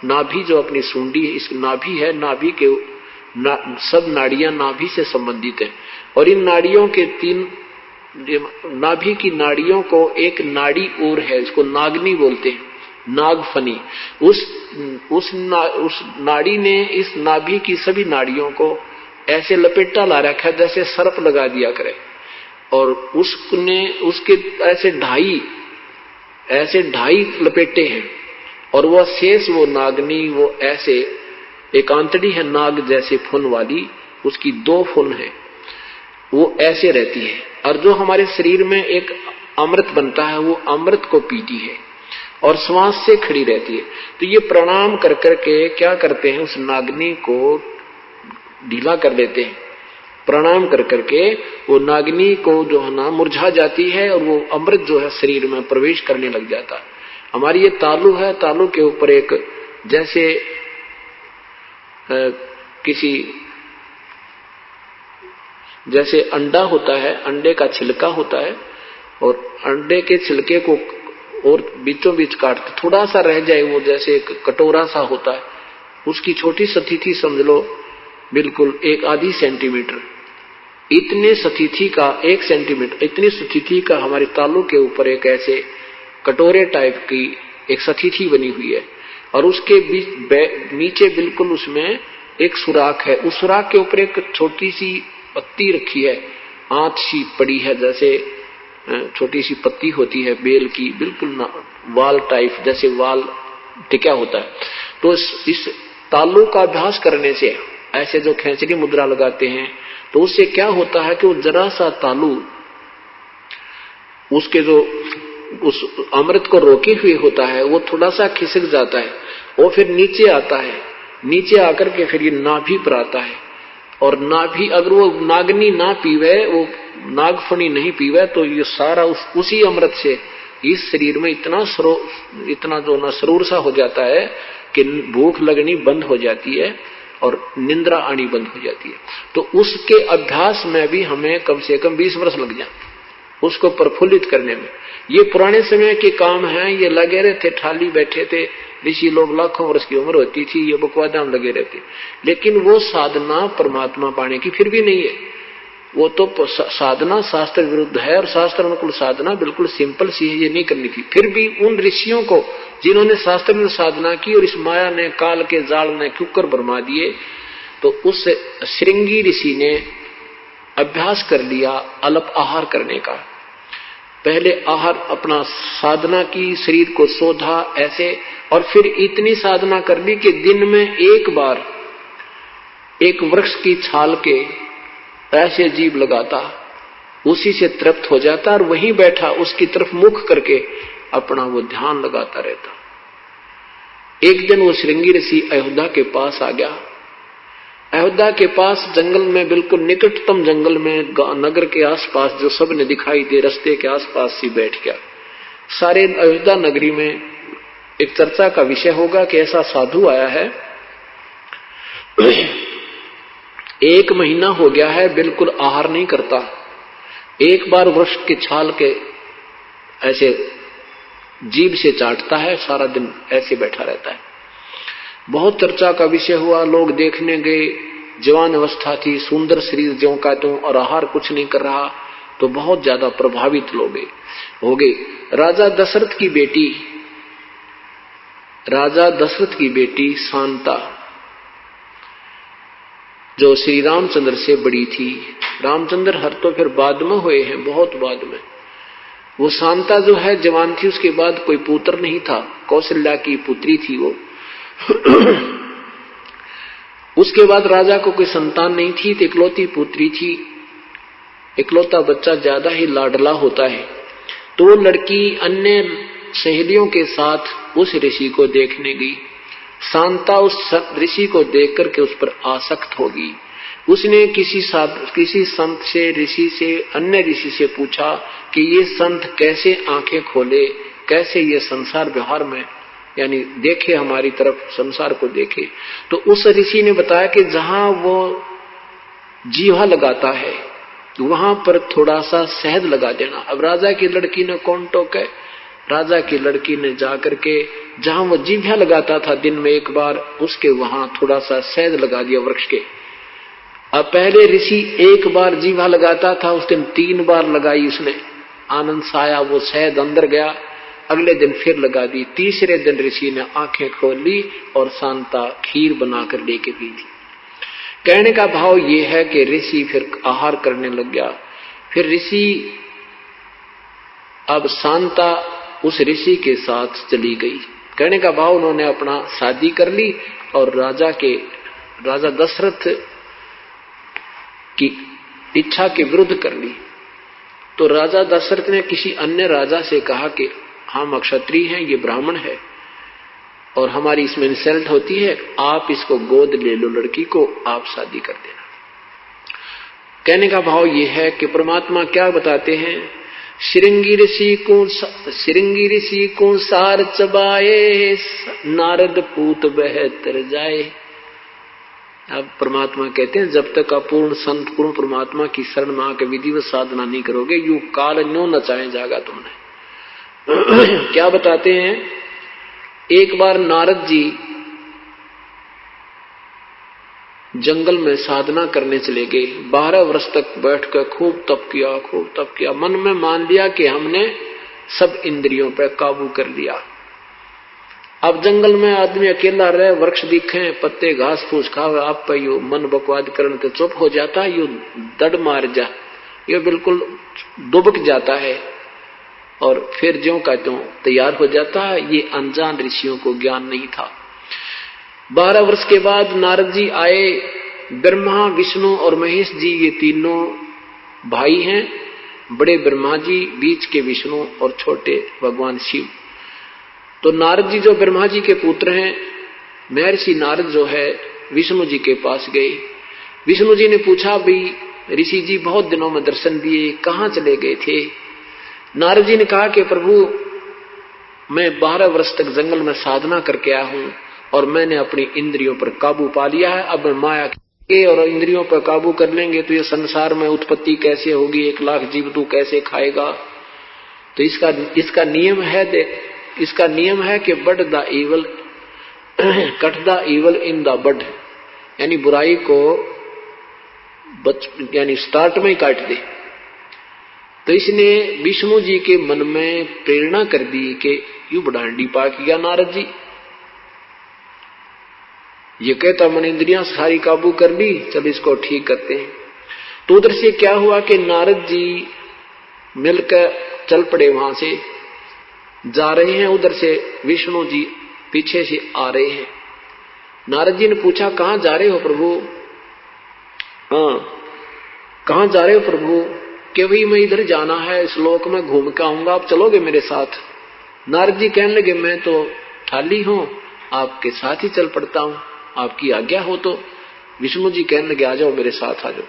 Speaker 1: नाभि जो अपनी सूंडी इस नाभि है, नाभि के सब नाड़ियां नाभि से संबंधित है और इन नाड़ियों के तीन, नाभि की नाड़ियों को एक नाड़ी और है, इसको नागनी बोलते हैं, नागफनी। उस नाड़ी ने इस नाभि की सभी नाड़ियों को ऐसे लपेटा ला रखा है जैसे सर्प लगा दिया करे, और उसने उसके ऐसे ढाई लपेटे हैं और वह शेष वो नागनी वो ऐसे एक आंतड़ी है नाग जैसे फुन वाली, उसकी 2 फुन है, वो ऐसे रहती है। और जो हमारे शरीर में एक अमृत बनता है वो अमृत को पीती है और श्वास से खड़ी रहती है। तो ये प्रणाम कर करके क्या करते हैं, उस नागनी को ढीला कर देते हैं। प्रणाम कर करके वो नागनी को जो है ना मुरझा जाती है और वो अमृत जो है शरीर में प्रवेश करने लग जाता है। हमारी ये तालू है, तालू के ऊपर एक जैसे किसी जैसे अंडा होता है, अंडे का छिलका होता है और अंडे के छिलके को और बीचों बीच काट थोड़ा सा रह जाए, वो जैसे एक कटोरा सा होता है, उसकी छोटी सतही समझ लो बिल्कुल 1/2 सेंटीमीटर, इतने सतही का 1 सेंटीमीटर इतनी सतही का हमारे तालू के ऊपर एक ऐसे कटोरे टाइप की एक सतही बनी हुई है और उसके बीच नीचे बिल्कुल उसमें एक सुराख है। उस सुराख के ऊपर एक छोटी सी पत्ती रखी है, आंत सी पड़ी है, जैसे छोटी सी पत्ती होती है बेल की, बिल्कुल वाल टाइप, जैसे वाल टिका होता है। तो इस तालु का अभ्यास करने से, ऐसे जो खेचरी मुद्रा लगाते हैं, तो उससे क्या होता है कि वो जरा सा तालु उसके जो उस अमृत को रोके हुए होता है वो थोड़ा सा खिसक जाता है, वो फिर नीचे आता है, नीचे आकर के फिर ये नाभि पर आता है। और नाभि अगर वो नागनी ना पीवे, वो नागफणी नहीं पीवे, तो ये सारा उसी अमृत से इस शरीर में इतना जो ना सरूर सा हो जाता है कि भूख लगनी बंद हो जाती है और निंद्रा आनी बंद हो जाती है। तो उसके अभ्यास में भी हमें कम से कम 20 वर्ष लग जाते उसको प्रफुल्लित करने में। ये पुराने समय के काम हैं, ये लगे रहते, थाली बैठे थे ऋषि लोग, लाखों वर्ष की उम्र होती थी, ये बकवादाम लगे रहते। लेकिन वो साधना परमात्मा पाने की फिर भी नहीं है। वो तो साधना शास्त्र विरुद्ध है और शास्त्र अनुकूल साधना बिल्कुल सिंपल सी है, ये नहीं करनी थी। फिर भी उन ऋषियों को जिन्होंने शास्त्र में साधना की और इस माया ने, काल के जाल ने कुकर भरमा दिए, तो उस श्रृंगी ऋषि ने अभ्यास कर लिया अल्प आहार करने का। पहले आहार अपना साधना की, शरीर को शोधा ऐसे, और फिर इतनी साधना कर ली कि दिन में एक बार एक वृक्ष की छाल के ऐसे जीभ लगाता, उसी से तृप्त हो जाता और वहीं बैठा उसकी तरफ मुख करके अपना वो ध्यान लगाता रहता। एक दिन वो श्रृंगी ऋषि अयोध्या के पास आ गया। अयोध्या के पास जंगल में, बिल्कुल निकटतम जंगल में, नगर के आसपास जो सब ने दिखाई दे, रास्ते के आसपास ही बैठ गया। सारे अयोध्या नगरी में एक चर्चा का विषय होगा कि ऐसा साधु आया है, 1 महीना हो गया है, बिल्कुल आहार नहीं करता, एक बार वृक्ष के छाल के ऐसे जीभ से चाटता है, सारा दिन ऐसे बैठा रहता है। बहुत चर्चा का विषय हुआ, लोग देखने गए, जवान अवस्था थी, सुंदर शरीर ज्यों का त्यों, और आहार कुछ नहीं कर रहा, तो बहुत ज्यादा प्रभावित लोग हो गए। राजा दशरथ की बेटी शांता, जो श्री रामचंद्र से बड़ी थी, रामचंद्र हर तो फिर बाद में हुए हैं, बहुत बाद में, वो शांता जो है जवान थी, उसके बाद कोई पुत्र नहीं था, कौशल्या की पुत्री थी वो। उसके बाद राजा को कोई संतान नहीं थी, तो इकलौती पुत्री थी। इकलौता बच्चा ज्यादा ही लाडला होता है, तो वो लड़की अन्य सहेलियों के साथ उस ऋषि को देखने गई। शांता उस ऋषि को देख करके उस पर आसक्त होगी। उसने किसी संत से, ऋषि से, अन्य ऋषि से पूछा कि ये संत कैसे आंखें खोले, कैसे ये संसार व्यवहार में यानी देखे, हमारी तरफ संसार को देखे। तो उस ऋषि ने बताया कि जहां वो जीवा लगाता है वहां पर थोड़ा सा शहद लगा देना। अब राजा की लड़की ने कौन टोके, राजा की लड़की ने जाकर के जहां वो जीभा लगाता था दिन में एक बार, उसके वहां थोड़ा सा शहद लगा दिया वृक्ष के। अब पहले ऋषि एक बार जीभा लगाता था, उस दिन 3 बार लगाई उसने, आनंद से आया, वो शहद अंदर गया। अगले दिन फिर लगा दी, तीसरे दिन ऋषि ने आंखें खोल ली और शांता खीर बनाकर लेके पी ली। कहने का भाव ये है कि ऋषि फिर आहार करने लग गया। फिर ऋषि, अब शांता उस ऋषि के साथ चली गई। कहने का भाव उन्होंने अपना शादी कर ली और राजा दशरथ की इच्छा के विरुद्ध कर ली। तो राजा दशरथ ने किसी अन्य राजा से कहा कि हम क्षत्रिय हैं, ये ब्राह्मण है और हमारी इसमें इंसल्ट होती है, आप इसको गोद ले लो, लड़की को आप शादी कर देना। कहने का भाव ये है कि परमात्मा क्या बताते हैं, श्रृंगी ऋषि को सार चबाए, नारद पूत बहतर जाए। अब परमात्मा कहते हैं जब तक अपूर्ण संत पूर्ण परमात्मा की शरण में आकर विधिवत साधना नहीं करोगे, यू काल न्यो नचाए जागा तुमने। क्या बताते हैं, एक बार नारद जी जंगल में साधना करने चले गए। 12 वर्ष तक बैठकर खूब तप किया, मन में मान लिया कि हमने सब इंद्रियों पर काबू कर लिया। अब जंगल में आदमी अकेला रहे, वृक्ष दिखे, पत्ते घास फूस खावे, आप पे यू मन बकवाद करने तो चुप हो जाता है, यू दड़ मार जा, ये बिल्कुल दुबक जाता है और फिर ज्यों का त्यों तैयार हो जाता है। ये अनजान ऋषियों को ज्ञान नहीं था। 12 वर्ष के बाद नारद जी आए। ब्रह्मा, विष्णु और महेश जी ये तीनों भाई हैं। बड़े ब्रह्मा जी, बीच के विष्णु और छोटे भगवान शिव। तो नारद जी जो ब्रह्मा जी के पुत्र हैं, महर्षि नारद जो है विष्णु जी के पास गए। विष्णु जी ने पूछा, भाई ऋषि जी बहुत दिनों में दर्शन दिए, कहाँ चले गए थे? नारद जी ने कहा कि प्रभु मैं 12 वर्ष तक जंगल में साधना करके आया हूं और मैंने अपनी इंद्रियों पर काबू पा लिया है। अब मैं माया के और इंद्रियों पर काबू कर लेंगे तो ये संसार में उत्पत्ति कैसे होगी, 1 लाख जीव तू कैसे खाएगा? तो इसका नियम है कि bud the evil cut the evil in the bud, यानी बुराई को यानी स्टार्ट में ही काट दे। तो इसने विष्णु जी के मन में प्रेरणा कर दी कि यू बढ़ांडी पाक गया नारद जी, ये कहता मन इंद्रियां सारी काबू कर ली, चल इसको ठीक करते हैं। तो उधर से क्या हुआ कि नारद जी मिलकर चल पड़े, वहां से जा रहे हैं, उधर से विष्णु जी पीछे से आ रहे हैं। नारद जी ने पूछा, कहां जा रहे हो प्रभु? हाँ, कहां जा रहे हो प्रभु? कि भाई मैं इधर जाना है, इस लोक में घूम के आऊंगा, आप चलोगे मेरे साथ? नारद जी कहने लगे, मैं तो खाली हूं, आपके साथ ही चल पड़ता हूं, आपकी आज्ञा हो तो। विष्णु जी कहने लगे, आ जाओ मेरे साथ आ जाओ।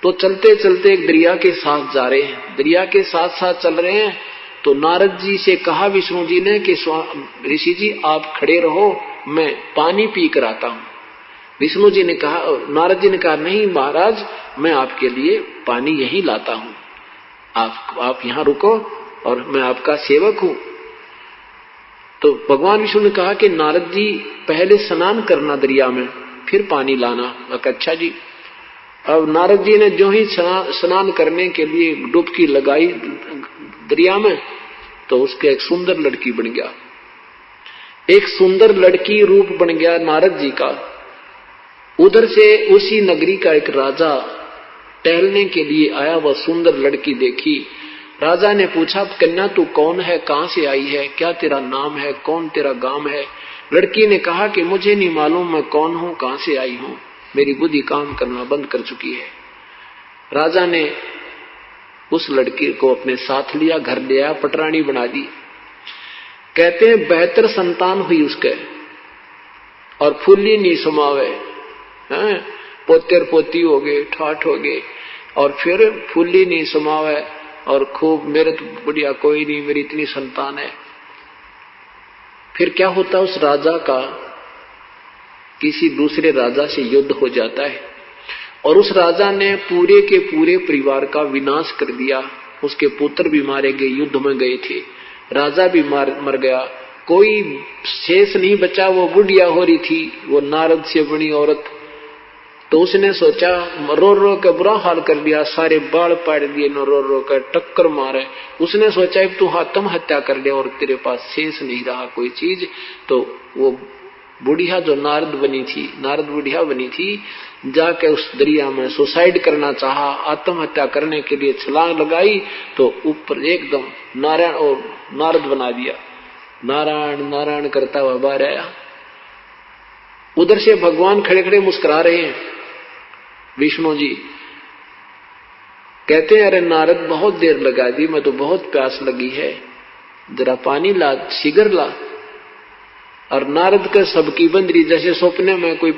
Speaker 1: तो चलते चलते एक दरिया के साथ जा रहे हैं, दरिया के साथ साथ चल रहे हैं। तो नारद जी से कहा विष्णु जी ने कि ऋषि जी आप खड़े रहो, मैं पानी पी कर आता हूं। विष्णु जी ने कहा, नारद जी ने कहा, नहीं महाराज, मैं आपके लिए पानी यहीं लाता हूं, आप यहां रुको और मैं आपका सेवक हूं। तो भगवान विष्णु ने कहा कि नारद जी पहले स्नान करना दरिया में, फिर पानी लाना। अच्छा जी। अब नारद जी ने जो ही स्नान करने के लिए डुबकी लगाई दरिया में, तो उसके एक सुंदर लड़की बन गया, एक सुंदर लड़की रूप बन गया नारद जी का। उधर से उसी नगरी का एक राजा टहलने के लिए आया, वह सुंदर लड़की देखी। राजा ने पूछा, कन्या तू कौन है, कहां से आई है, क्या तेरा नाम है, कौन तेरा गांव है? लड़की ने कहा कि मुझे नहीं मालूम मैं कौन हूं, कहां से आई हूं, मेरी बुद्धि काम करना बंद कर चुकी है। राजा ने उस लड़की को अपने साथ लिया, घर ले आया, पटरानी बना दी। कहते हैं 72 संतान हुई उसके, और फुल्ली नहीं समावे, पोते और पोती हो गए, ठाठ हो गए, और फिर फुल्ली नहीं समावे, और खूब मेरे तो बढ़िया कोई नहीं, मेरी इतनी संतान है। फिर क्या होता, उस राजा का किसी दूसरे राजा से युद्ध हो जाता है और उस राजा ने पूरे के पूरे परिवार का विनाश कर दिया। उसके पुत्र भी मारे गए, युद्ध में गए थे, राजा भी मर गया, कोई शेष नहीं बचा। वो बुढ़िया हो रही थी, वो नारद से बनी औरत। तो उसने सोचा, रो रो के बुरा हाल कर दिया, सारे बाल पाड़ दिए, न रो रो कर टक्कर मारे। उसने सोचा तू आत्महत्या कर ले और तेरे पास शेष नहीं रहा कोई चीज। तो वो बुढ़िया जो नारद बुढ़िया बनी थी, जाके उस दरिया में सुसाइड करना चाहा, आत्महत्या करने के लिए छलांग लगाई, तो ऊपर एकदम नारायण और नारद बना दिया, नारायण नारायण करता हुआ बाहर आया। उधर से भगवान खड़े खड़े मुस्कुरा रहे हैं। विष्णु जी कहते हैं, अरे नारद बहुत देर लगा दी, मैं तो बहुत प्यास लगी है, जरा पानी ला, शीघ्र ला। और नारद के सबकी बंदरी, जैसे सपने में कोई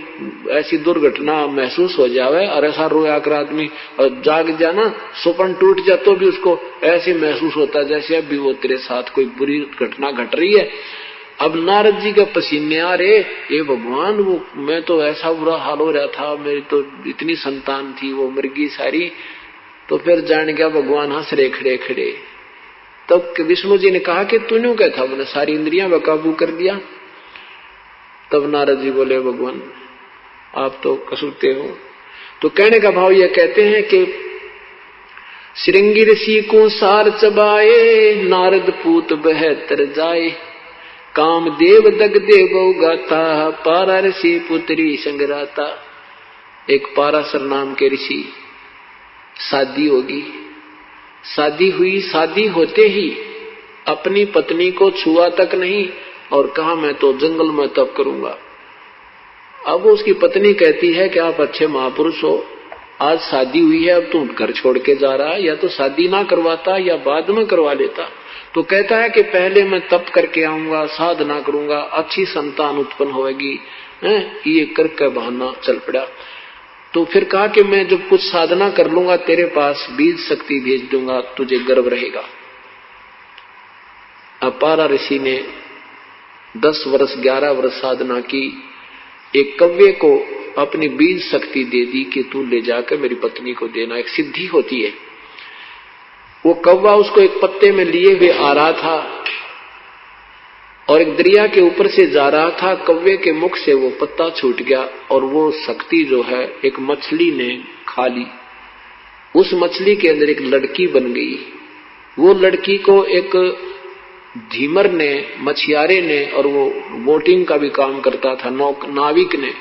Speaker 1: ऐसी दुर्घटना महसूस हो जावे और ऐसा रोया कर आदमी और जाग जाना, सपन टूट जा तो भी उसको ऐसे महसूस होता जैसे अभी वो तेरे साथ कोई बुरी घटना घट रही है। अब नारद जी के पसीने आ रहे, ये भगवान वो मैं तो ऐसा बुरा हाल हो रहा था, मेरी तो इतनी संतान थी वो मर गई सारी। तो फिर जान गया भगवान हंस रहे खड़े खड़े। तब विष्णु जी ने कहा कि तूने क्या था, मैंने सारी इंद्रियां बेकाबू कर दिया। तब नारद जी बोले, भगवान आप तो कसूते हो। तो कहने का भाव यह कहते हैं कि श्रृंगी ऋषि को सार चबाए, नारद पूत बहतर जाए, कामदेव दगदे बहु गाता, पारा ऋषि पुत्री संगराता। एक पाराशर नाम के ऋषि, शादी होगी, शादी हुई, शादी होते ही अपनी पत्नी को छुआ तक नहीं और कहा मैं तो जंगल में तप करूंगा। अब उसकी पत्नी कहती है कि आप अच्छे महापुरुष हो, आज शादी हुई है, अब तुम घर छोड़ के जा रहा है, या तो शादी ना करवाता या बाद में करवा लेता। तो कहता है कि पहले मैं तप करके आऊंगा, साधना करूंगा, अच्छी संतान उत्पन्न होगी, ये करके बहाना चल पड़ा। तो फिर कहा कि मैं जब कुछ साधना कर लूंगा तेरे पास बीज शक्ति भेज दूंगा, तुझे गर्व रहेगा। अब पारा ऋषि ने 10 वर्ष 11 वर्ष साधना की, एक कव्वे को अपनी बीज शक्ति दे दी कि तू ले जाकर मेरी पत्नी को देना, एक सिद्धि होती है। वो कौवा उसको एक पत्ते में लिए हुए आ रहा था और एक दरिया के ऊपर से जा रहा था। कौवे के मुख से वो पत्ता छूट गया और वो शक्ति जो है एक मछली ने खा ली। उस मछली के अंदर एक लड़की बन गई। वो लड़की को एक धीमर ने, मछियारे ने, और वो बोटिंग का भी काम करता था, नाविक ने,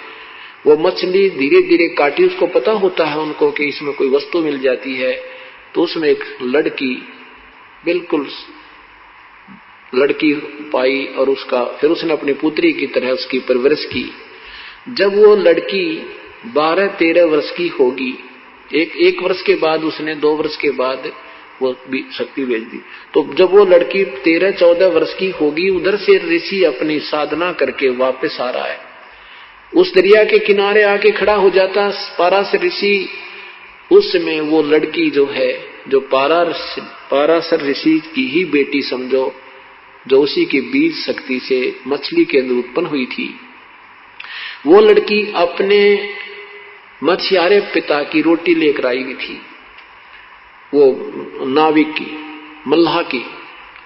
Speaker 1: वो मछली धीरे धीरे काटी। उसको पता होता है उनको कि इसमें कोई वस्तु मिल जाती है, तो उसमें एक लड़की, बिल्कुल लड़की पाई और उसका फिर उसने अपनी पुत्री की तरह उसकी परवरिश की। जब वो लड़की 12-13 वर्ष की होगी, एक वर्ष के बाद उसने 2 वर्ष के बाद वो शक्ति भेज दी। तो जब वो लड़की 13-14 वर्ष की होगी, उधर से ऋषि अपनी साधना करके वापस आ रहा है। उस दरिया के किनारे आके खड़ा हो जाता पाराशर ऋषि। उस समय वो लड़की जो है, जो पाराशर ऋषि की ही बेटी समझो, जो उसी की बीज शक्ति से मछली के अंदर उत्पन्न हुई थी, वो लड़की अपने मछियारे पिता की रोटी लेकर आई थी, वो नाविक की, मल्लाह की,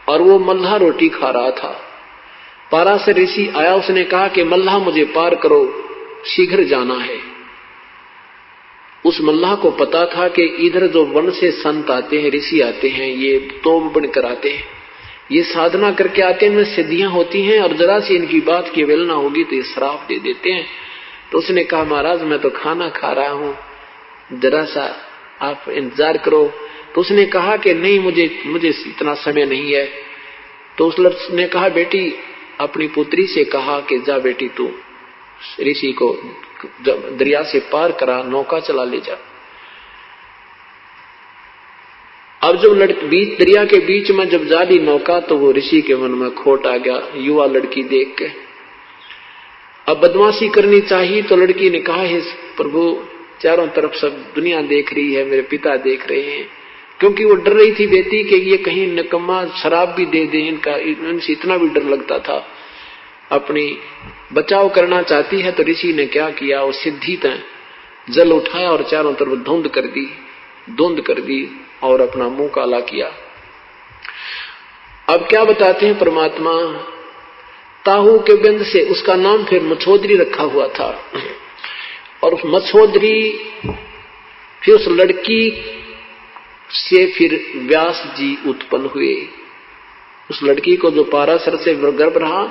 Speaker 1: और वो मल्लाह रोटी खा रहा था। पाराशर ऋषि आया, उसने कहा कि मल्लाह मुझे पार करो, शीघ्र जाना है। उस मल्लाह को पता था कि इधर जो वन से संत आते हैं, ऋषि आते हैं, ये तोब बनकर आते हैं, ये साधना करके आते हैं, इनमें सिद्धियां होती हैं, और जरा सी इनकी बात की अवहेलना होगी तो ये श्राप दे देते हैं। तो उसने कहा महाराज मैं तो खाना खा रहा हूं, जरा सा आप इंतजार करो। तो उसने कहा कि नहीं, मुझे इतना समय नहीं है। तो उस लड़की ने कहा बेटी, अपनी पुत्री से कहा कि जा बेटी तू ऋषि को दरिया से पार करा, नौका चला ले जा। अब जब दरिया के बीच में जब जा दी नौका, तो वो ऋषि के मन में खोट आ गया युवा लड़की देख के। अब बदमाशी करनी चाहिए, तो लड़की ने कहा हे प्रभु, चारों तरफ सब दुनिया देख रही है, मेरे पिता देख रहे हैं, क्योंकि वो डर रही थी बेटी कि ये कहीं निकम्मा शराब भी दे दे, इनसे इतना भी डर लगता था। अपनी बचाव करना चाहती है। तो ऋषि ने क्या किया, वो सिद्धि तय जल उठाया और चारों तरफ धुंध कर दी और अपना मुंह काला किया। अब क्या बताते हैं परमात्मा, ताहू के बिंद से उसका नाम फिर मछोदरी रखा हुआ था, और उस मछोदरी फिर उस लड़की से फिर व्यास जी उत्पन्न हुए। उस लड़की को जो पाराशर से गर्भ रहा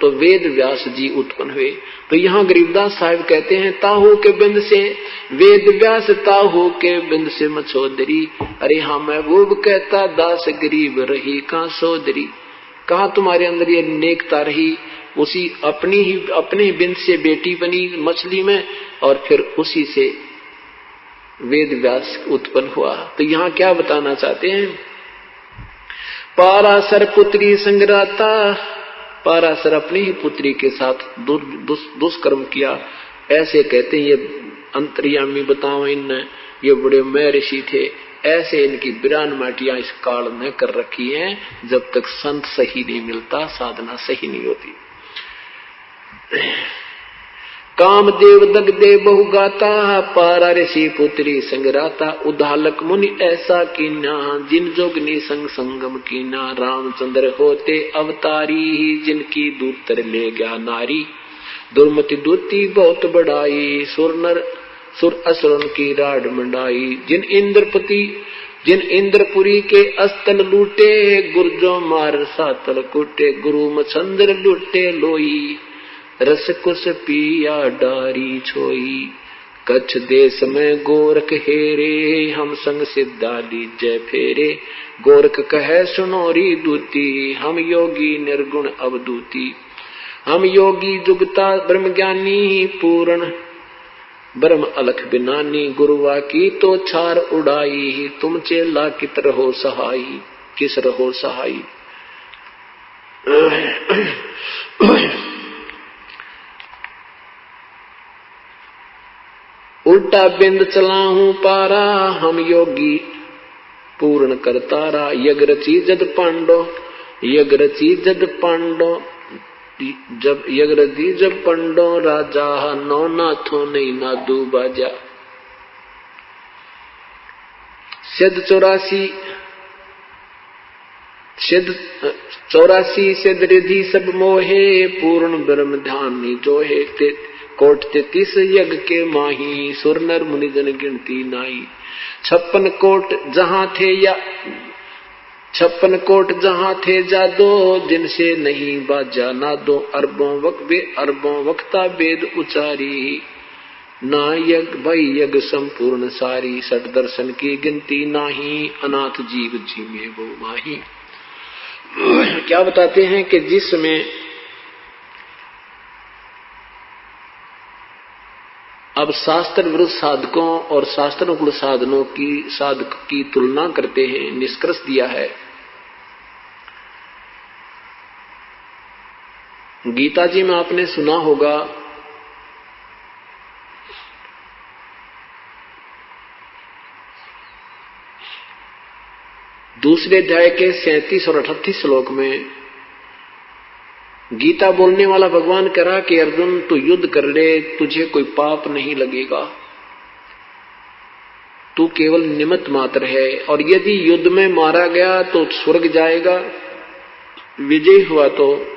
Speaker 1: तो वेद व्यास जी उत्पन्न हुए। तो यहाँ गरीबदास साहिब कहते हैं ताहू के बिंद से वेद व्यास, ताहू के बिंद से मछोदरी। अरे हाँ महबूब कहता दास गरीब रही कहाँ सोदरी। कहाँ तुम्हारे अंदर ये नेकता रही, उसी अपने बिंद से बेटी बनी मछली में, और फिर उसी से वेद व्यास उत्पन्न हुआ। तो यहाँ क्या बताना चाहते हैं, पाराशर पुत्री संगराता, पाराशर अपनी ही पुत्री के साथ दुष्कर्म किया। ऐसे कहते हैं ये अंतर्यामी बताओ इनने, ये बड़े मैं ऋषि थे, ऐसे इनकी बिरान माटियां इस काल में कर रखी हैं। जब तक संत सही नहीं मिलता, साधना सही नहीं होती। कामदेव दगदे बहु गाता, पारा ऋषि पुत्री संगराता। उदालक मुनि ऐसा कीना, जिन जोगनी संग संगम कीना। रामचंद्र होते अवतारी, जिनकी दूतर ले गया नारी। दुर्मति दूती बहुत बढ़ाई, सुर असुरन की राड मंडाई। जिन इंद्रपति जिन इंद्रपुरी के अस्तल लूटे, गुर्जो मार सातल कूटे, गुरु मछंदर लूटे लोई, रस कुस पिया डारी छोई। कच्छ देश में गोरख हेरे, हम संग सिद्धा लीजय फेरे, गोरख कहे सुनोरी दूती, हम योगी निर्गुण अवधूती। हम योगी जुगता ब्रह्म ज्ञानी, पूर्ण ब्रह्म अलख बिनानी, गुरुवा की तो छार उड़ाई, तुम चेला कित रहो सहाई, किस रहो सहाई। उल्टा बिंद चलाहूं पारा, हम योगी पूर्ण करतारा। यग रची जद पांडो, यग रची जद पांडो, जब यग रची जब पंडो राजा, नौ नाथों नहीं नादू बाजा। सिद्ध 84 सिद्ध रिधि सब मोहे, पूर्ण ब्रह्म ध्यान जोहे। कोट 33 यज्ञ के माही, सुर नर मुनि जन गिनती नाई। 56 कोट जहां थे या 56 कोट जहां थे जादो, जिनसे नहीं बाजा नादो। अरबों वक्ता वेद उचारी, ना यज्ञ भई यज्ञ संपूर्ण सारी। 60 दर्शन की गिनती नाही, अनाथ जीव जीवे वो माही। क्या बताते हैं कि जिसमें अब शास्त्र विरुद्ध साधकों और शास्त्रानुकूल साधनों की साधक की तुलना करते हैं, निष्कर्ष दिया है। गीता जी में आपने सुना होगा, दूसरे अध्याय के 37 और 38 श्लोक में गीता बोलने वाला भगवान कह रहा कि अर्जुन तू युद्ध कर ले, तुझे कोई पाप नहीं लगेगा, तू केवल निमित्त मात्र है। और यदि युद्ध में मारा गया तो स्वर्ग जाएगा, विजयी हुआ तो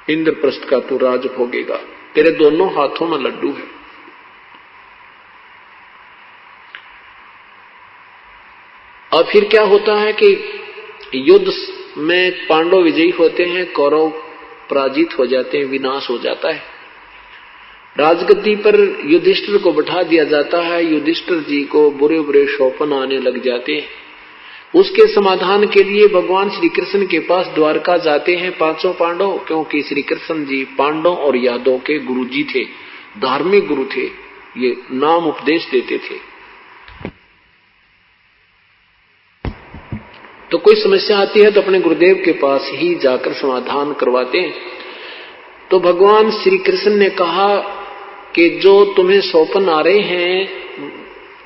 Speaker 1: इंद्रप्रस्थ का तू राज भोगेगा, तेरे दोनों हाथों में लड्डू है। और फिर क्या होता है कि युद्ध में पांडव विजयी होते हैं, कौरव पराजित हो जाते हैं, विनाश हो जाता है। राजगद्दी पर युधिष्ठिर को बैठा दिया जाता है। युधिष्ठिर जी को बुरे बुरे शोपन आने लग जाते हैं। उसके समाधान के लिए भगवान श्री कृष्ण के पास द्वारका जाते हैं पांचों पांडव, क्योंकि श्री कृष्ण जी पांडव और यादव के गुरुजी थे, धार्मिक गुरु थे, ये नाम उपदेश देते थे। तो कोई समस्या आती है तो अपने गुरुदेव के पास ही जाकर समाधान करवाते हैं। तो भगवान श्री कृष्ण ने कहा कि जो तुम्हें सौपन आ रहे हैं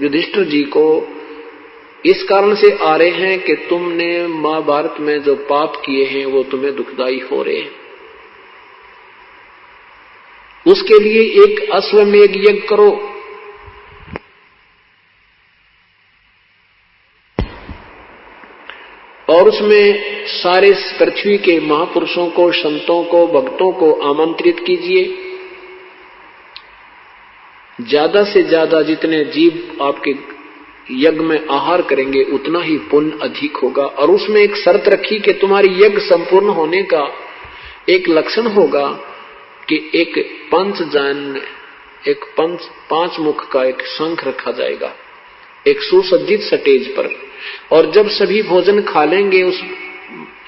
Speaker 1: युधिष्ठिर जी को, इस कारण से आ रहे हैं कि तुमने महाभारत में जो पाप किए हैं वो तुम्हें दुखदाई हो रहे हैं। उसके लिए एक अश्वमेध यज्ञ करो। और उसमें सारे पृथ्वी के महापुरुषों को, संतों को, भक्तों को आमंत्रित कीजिए। ज्यादा से ज्यादा जितने जीव आपके यज्ञ में आहार करेंगे उतना ही पुण्य अधिक होगा। और उसमें एक शर्त रखी कि तुम्हारी यज्ञ संपूर्ण होने का एक लक्षण होगा कि एक पांच मुख का एक शंख रखा जाएगा एक सुसज्जित स्टेज पर। और जब सभी भोजन खा लेंगे उस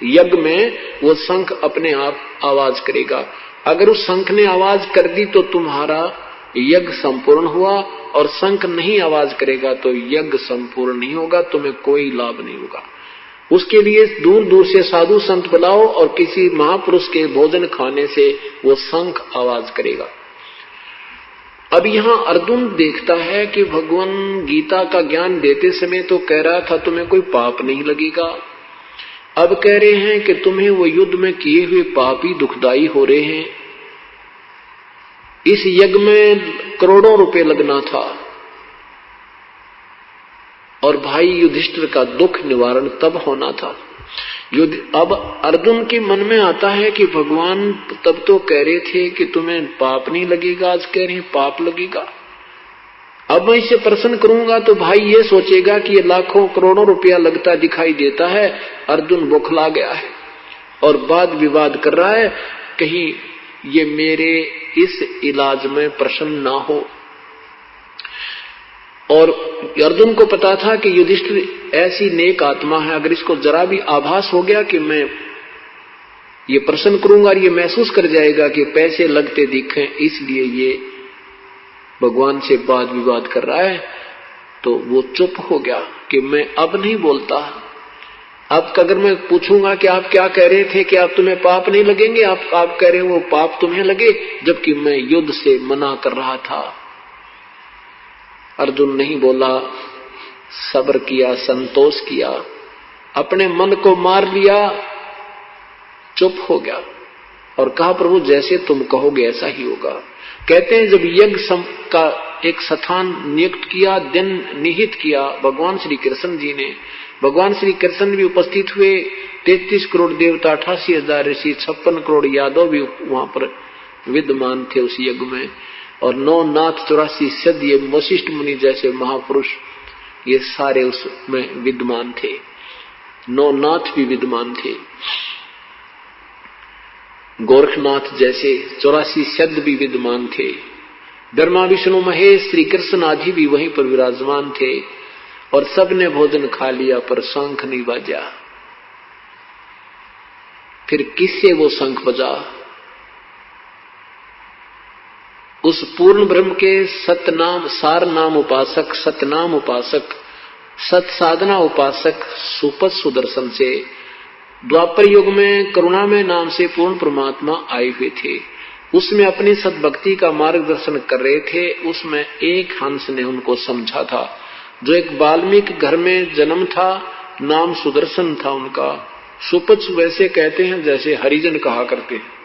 Speaker 1: यज्ञ में, वो शंख अपने आप आवाज करेगा। अगर उस शंख ने आवाज कर दी तो तुम्हारा यज्ञ संपूर्ण हुआ, और शंख नहीं आवाज करेगा तो यज्ञ संपूर्ण नहीं होगा, तुम्हें कोई लाभ नहीं होगा। उसके लिए दूर दूर से साधु संत बुलाओ और किसी महापुरुष के भोजन खाने से वो शंख आवाज करेगा। अब यहाँ अर्जुन देखता है कि भगवान गीता का ज्ञान देते समय तो कह रहा था तुम्हें कोई पाप नहीं लगेगा, अब कह रहे हैं कि तुम्हें वो युद्ध में किए हुए पाप ही दुखदाई हो रहे हैं। इस यज्ञ में करोड़ों रुपए लगना था और भाई युधिष्ठिर का दुख निवारण तब होना था। अब अर्जुन के मन में आता है कि भगवान तब तो कह रहे थे कि तुम्हें पाप नहीं लगेगा, आज कह रहे हैं पाप लगेगा। अब मैं इसे प्रश्न करूंगा तो भाई ये सोचेगा कि ये लाखों करोड़ों रुपया लगता दिखाई देता है, अर्जुन बौखला गया है और वाद विवाद कर रहा है, कहीं ये मेरे इस इलाज में प्रसन्न ना हो। और अर्जुन को पता था कि युधिष्ठिर ऐसी नेक आत्मा है, अगर इसको जरा भी आभास हो गया कि मैं ये प्रश्न करूंगा और ये महसूस कर जाएगा कि पैसे लगते दिखें, इसलिए ये भगवान से वाद विवाद कर रहा है, तो वो चुप हो गया कि मैं अब नहीं बोलता। अब अगर मैं पूछूंगा कि आप क्या कह रहे थे, कि आप तुम्हें पाप नहीं लगेंगे, आप कह रहे हो वो पाप तुम्हें लगे, जबकि मैं युद्ध से मना कर रहा था। अर्जुन नहीं बोला, सब्र किया, संतोष किया, अपने मन को मार लिया, चुप हो गया और कहा प्रभु जैसे तुम कहोगे ऐसा ही होगा। कहते हैं जब यज्ञ का एक स्थान नियुक्त किया, दिन निहित किया भगवान श्री कृष्ण जी ने, भगवान श्री कृष्ण भी उपस्थित हुए, 33 करोड़ देवता, 88,000 ऋषि, 56 करोड़ यादव भी वहां पर विद्यमान थे उस यज्ञ में, और 9 नाथ 84 सिद्ध, ये वशिष्ठ मुनि जैसे महापुरुष ये सारे उसमें विद्यमान थे, 9 नाथ भी विद्यमान थे, गोरखनाथ जैसे 84 सिद्ध भी विद्यमान थे, ब्रह्मा विष्णु महेश श्री कृष्ण आदि भी वहीं पर विराजमान थे, और सबने भोजन खा लिया पर शंख नहीं बजा। फिर किससे वो शंख बजा? उस पूर्ण ब्रह्म के सतनाम सार नाम उपासक, सतनाम उपासक, सत साधना उपासक सुपथ सुदर्शन से द्वापर युग में करुणामय नाम से पूर्ण परमात्मा आए हुए थे। उसमें अपनी सद्भक्ति का मार्गदर्शन कर रहे थे। उसमें एक हंस ने उनको समझा था, जो एक वाल्मीकि घर में जन्म था, नाम सुदर्शन था उनका। सुपथ वैसे कहते हैं जैसे हरिजन कहा करते हैं।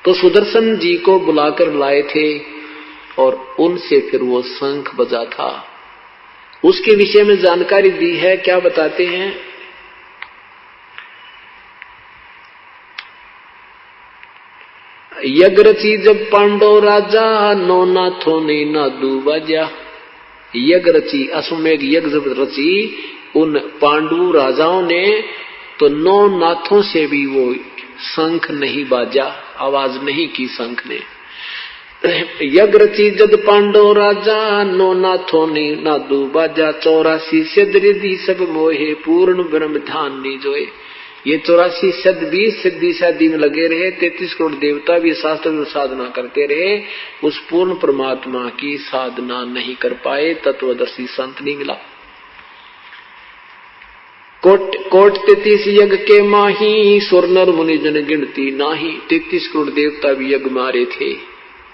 Speaker 1: तो सुदर्शन जी को बुलाकर लाए थे और उनसे फिर वो शंख बजा था। उसके विषय में जानकारी दी है, क्या बताते हैं? यज्ञ रची जब पांडव राजा, 9 नाथों ने नादू बजा। यज्ञ रची, अश्वमेघ यज्ञ जब रची उन पांडु राजाओं ने, तो 9 नाथों से भी वो शंख नहीं बाजा, आवाज नहीं की शंख ने। यज्ञ रची जद पांडव राजा, 9 नाथों ने नादू बाजा। 84 सिद्ध रिद्धि सब मोहे, पूर्ण ब्रह्म ध्यान निजोए। ये 84 सिद्ध भी सिद्धि शादी में लगे रहे, 33 करोड़ देवता भी शास्त्र में साधना करते रहे, उस पूर्ण परमात्मा की साधना नहीं कर पाए, तत्वदर्शी संत नहीं मिला। कोट 33 यज्ञ के माही, सुर नर मुनि जन गिनती नाही। 33 करोड़ देवता भी यज्ञ मारे थे,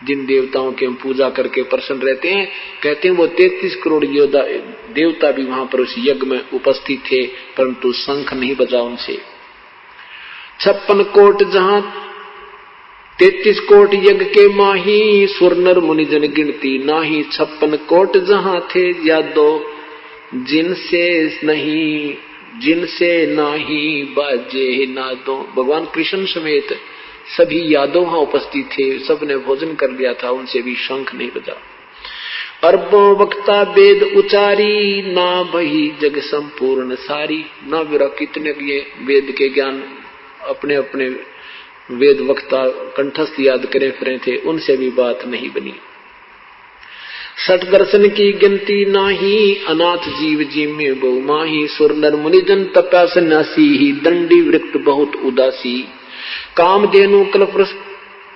Speaker 1: जिन देवताओं की हम पूजा करके प्रसन्न रहते हैं। कहते हैं वो 33 करोड़ देवता भी वहां पर उस यज्ञ में उपस्थित थे, परंतु शंख नहीं बजा उनसे। 56 कोट जहां 33 कोट यज्ञ के माही, सुर नर मुनि जन गिनती नाही। 56 कोट जहां थे यादव, जिनसे नाही बाजे नादो। भगवान कृष्ण समेत सभी यादव वहां उपस्थित थे, सबने भोजन कर लिया था, उनसे भी शंख नहीं बजा। अरबों वक्ता वेद उचारी, ना भई जग संपूर्ण सारी। ना मेरा कितने ये वेद के ज्ञान अपने अपने वेद वक्ता कंठस्थ याद करे फिरे थे, उनसे भी बात नहीं बनी। 60 दर्शन की गिनती नाही, अनाथ जीव जी में बहु माही। सुर नर मुनि जन तपया सन्यासी ही, दंडी वृक्त बहुत उदासी। काम धेनु कल्प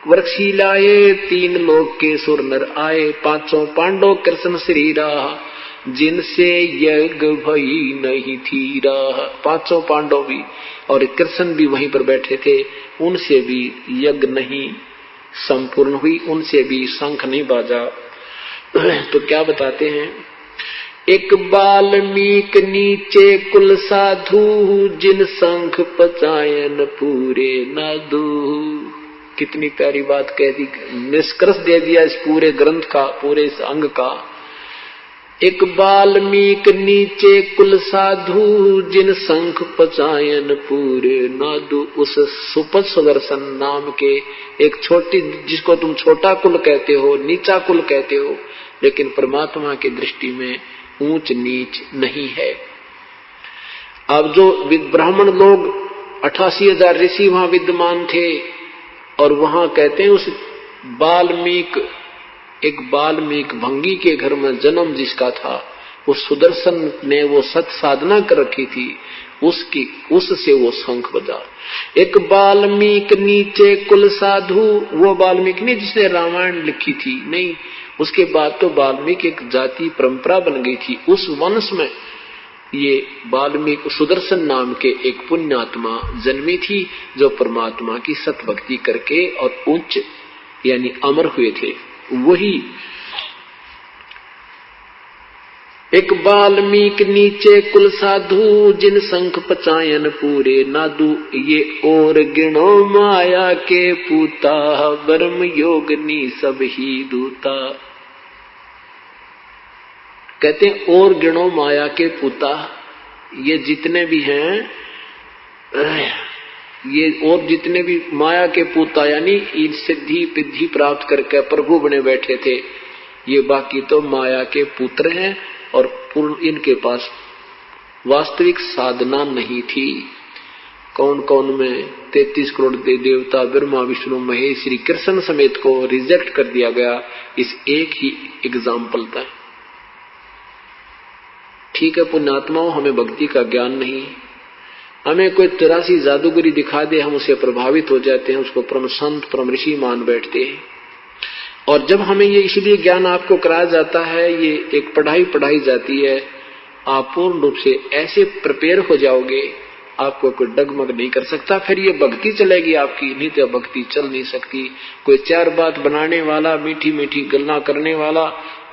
Speaker 1: वृक्षी लाए, 3 लोक के सुर नर आए। 5 पांडव कृष्ण श्री राह, जिनसे यज्ञ भई नहीं थी राह। 5 पांडव भी और कृष्ण भी वहीं पर बैठे थे, उनसे भी यज्ञ नहीं संपूर्ण हुई, उनसे भी शंख नहीं बाजा। तो क्या बताते हैं? एक वाल्मीकि नीचे कुल साधु, जिन शंख पचायन पूरे नादू। कितनी प्यारी बात कह दी, निष्कर्ष दे दिया इस पूरे ग्रंथ का, पूरे इस अंग का। एक वाल्मीकि नीचे कुल साधु, जिन शंख पचायन पूरे नादू। उस सुपथ सुदर्शन नाम के एक छोटी, जिसको तुम छोटा कुल कहते हो, नीचा कुल कहते हो, लेकिन परमात्मा की दृष्टि में ऊंच नीच नहीं है। अब जो ब्राह्मण लोग 88,000 ऋषि वहां विद्यमान थे, और वहां कहते हैं उस वाल्मीकि भंगी के घर में जन्म जिसका था, उस सुदर्शन ने वो सत साधना कर रखी थी, उससे वो शंख बजा। एक वाल्मीकि नीचे कुल साधु, वो वाल्मीकि नहीं जिसने रामायण लिखी थी, नहीं, उसके बाद तो वाल्मीकि एक जाति परंपरा बन गई थी। उस वंश में ये वाल्मीकि सुदर्शन नाम के एक पुण्यात्मा जन्मी थी, जो परमात्मा की सत भक्ति करके और उच्च यानी अमर हुए थे। वही एक वाल्मीकि नीचे कुल साधु, जिन शंख पचायन पूरे नादू, ये और गिणो माया के पूता, ब्रह्म योगनी सब ही दूता। कहते हैं और गिणो माया के पूता, ये जितने भी हैं, ये और जितने भी माया के पूता यानी इन सिद्धि पिद्धि प्राप्त करके प्रभु बने बैठे थे, ये बाकी तो माया के पुत्र हैं और पूर्ण इनके पास वास्तविक साधना नहीं थी। कौन कौन में 33 करोड़ देवता ब्रह्मा विष्णु महेश श्री कृष्ण समेत को रिजेक्ट कर दिया गया, इस एक ही एग्जाम्पल था। ठीक है पुण्यात्माओं, हमें भक्ति का ज्ञान नहीं, हमें कोई 83 जादूगरी दिखा दे, हम उसे प्रभावित हो जाते हैं, उसको परम संत परम ऋषि मान बैठते हैं। और जब हमें ये इसलिए ज्ञान आपको कराया जाता है, ये एक पढ़ाई जाती है, आप पूर्ण रूप से ऐसे प्रिपेयर हो जाओगे, आपको कोई डगमग नहीं कर सकता। फिर ये भक्ति चलेगी आपकी, नहीं तो भक्ति चल नहीं सकती। कोई चार बात बनाने वाला, मीठी मीठी गल्ला करने वाला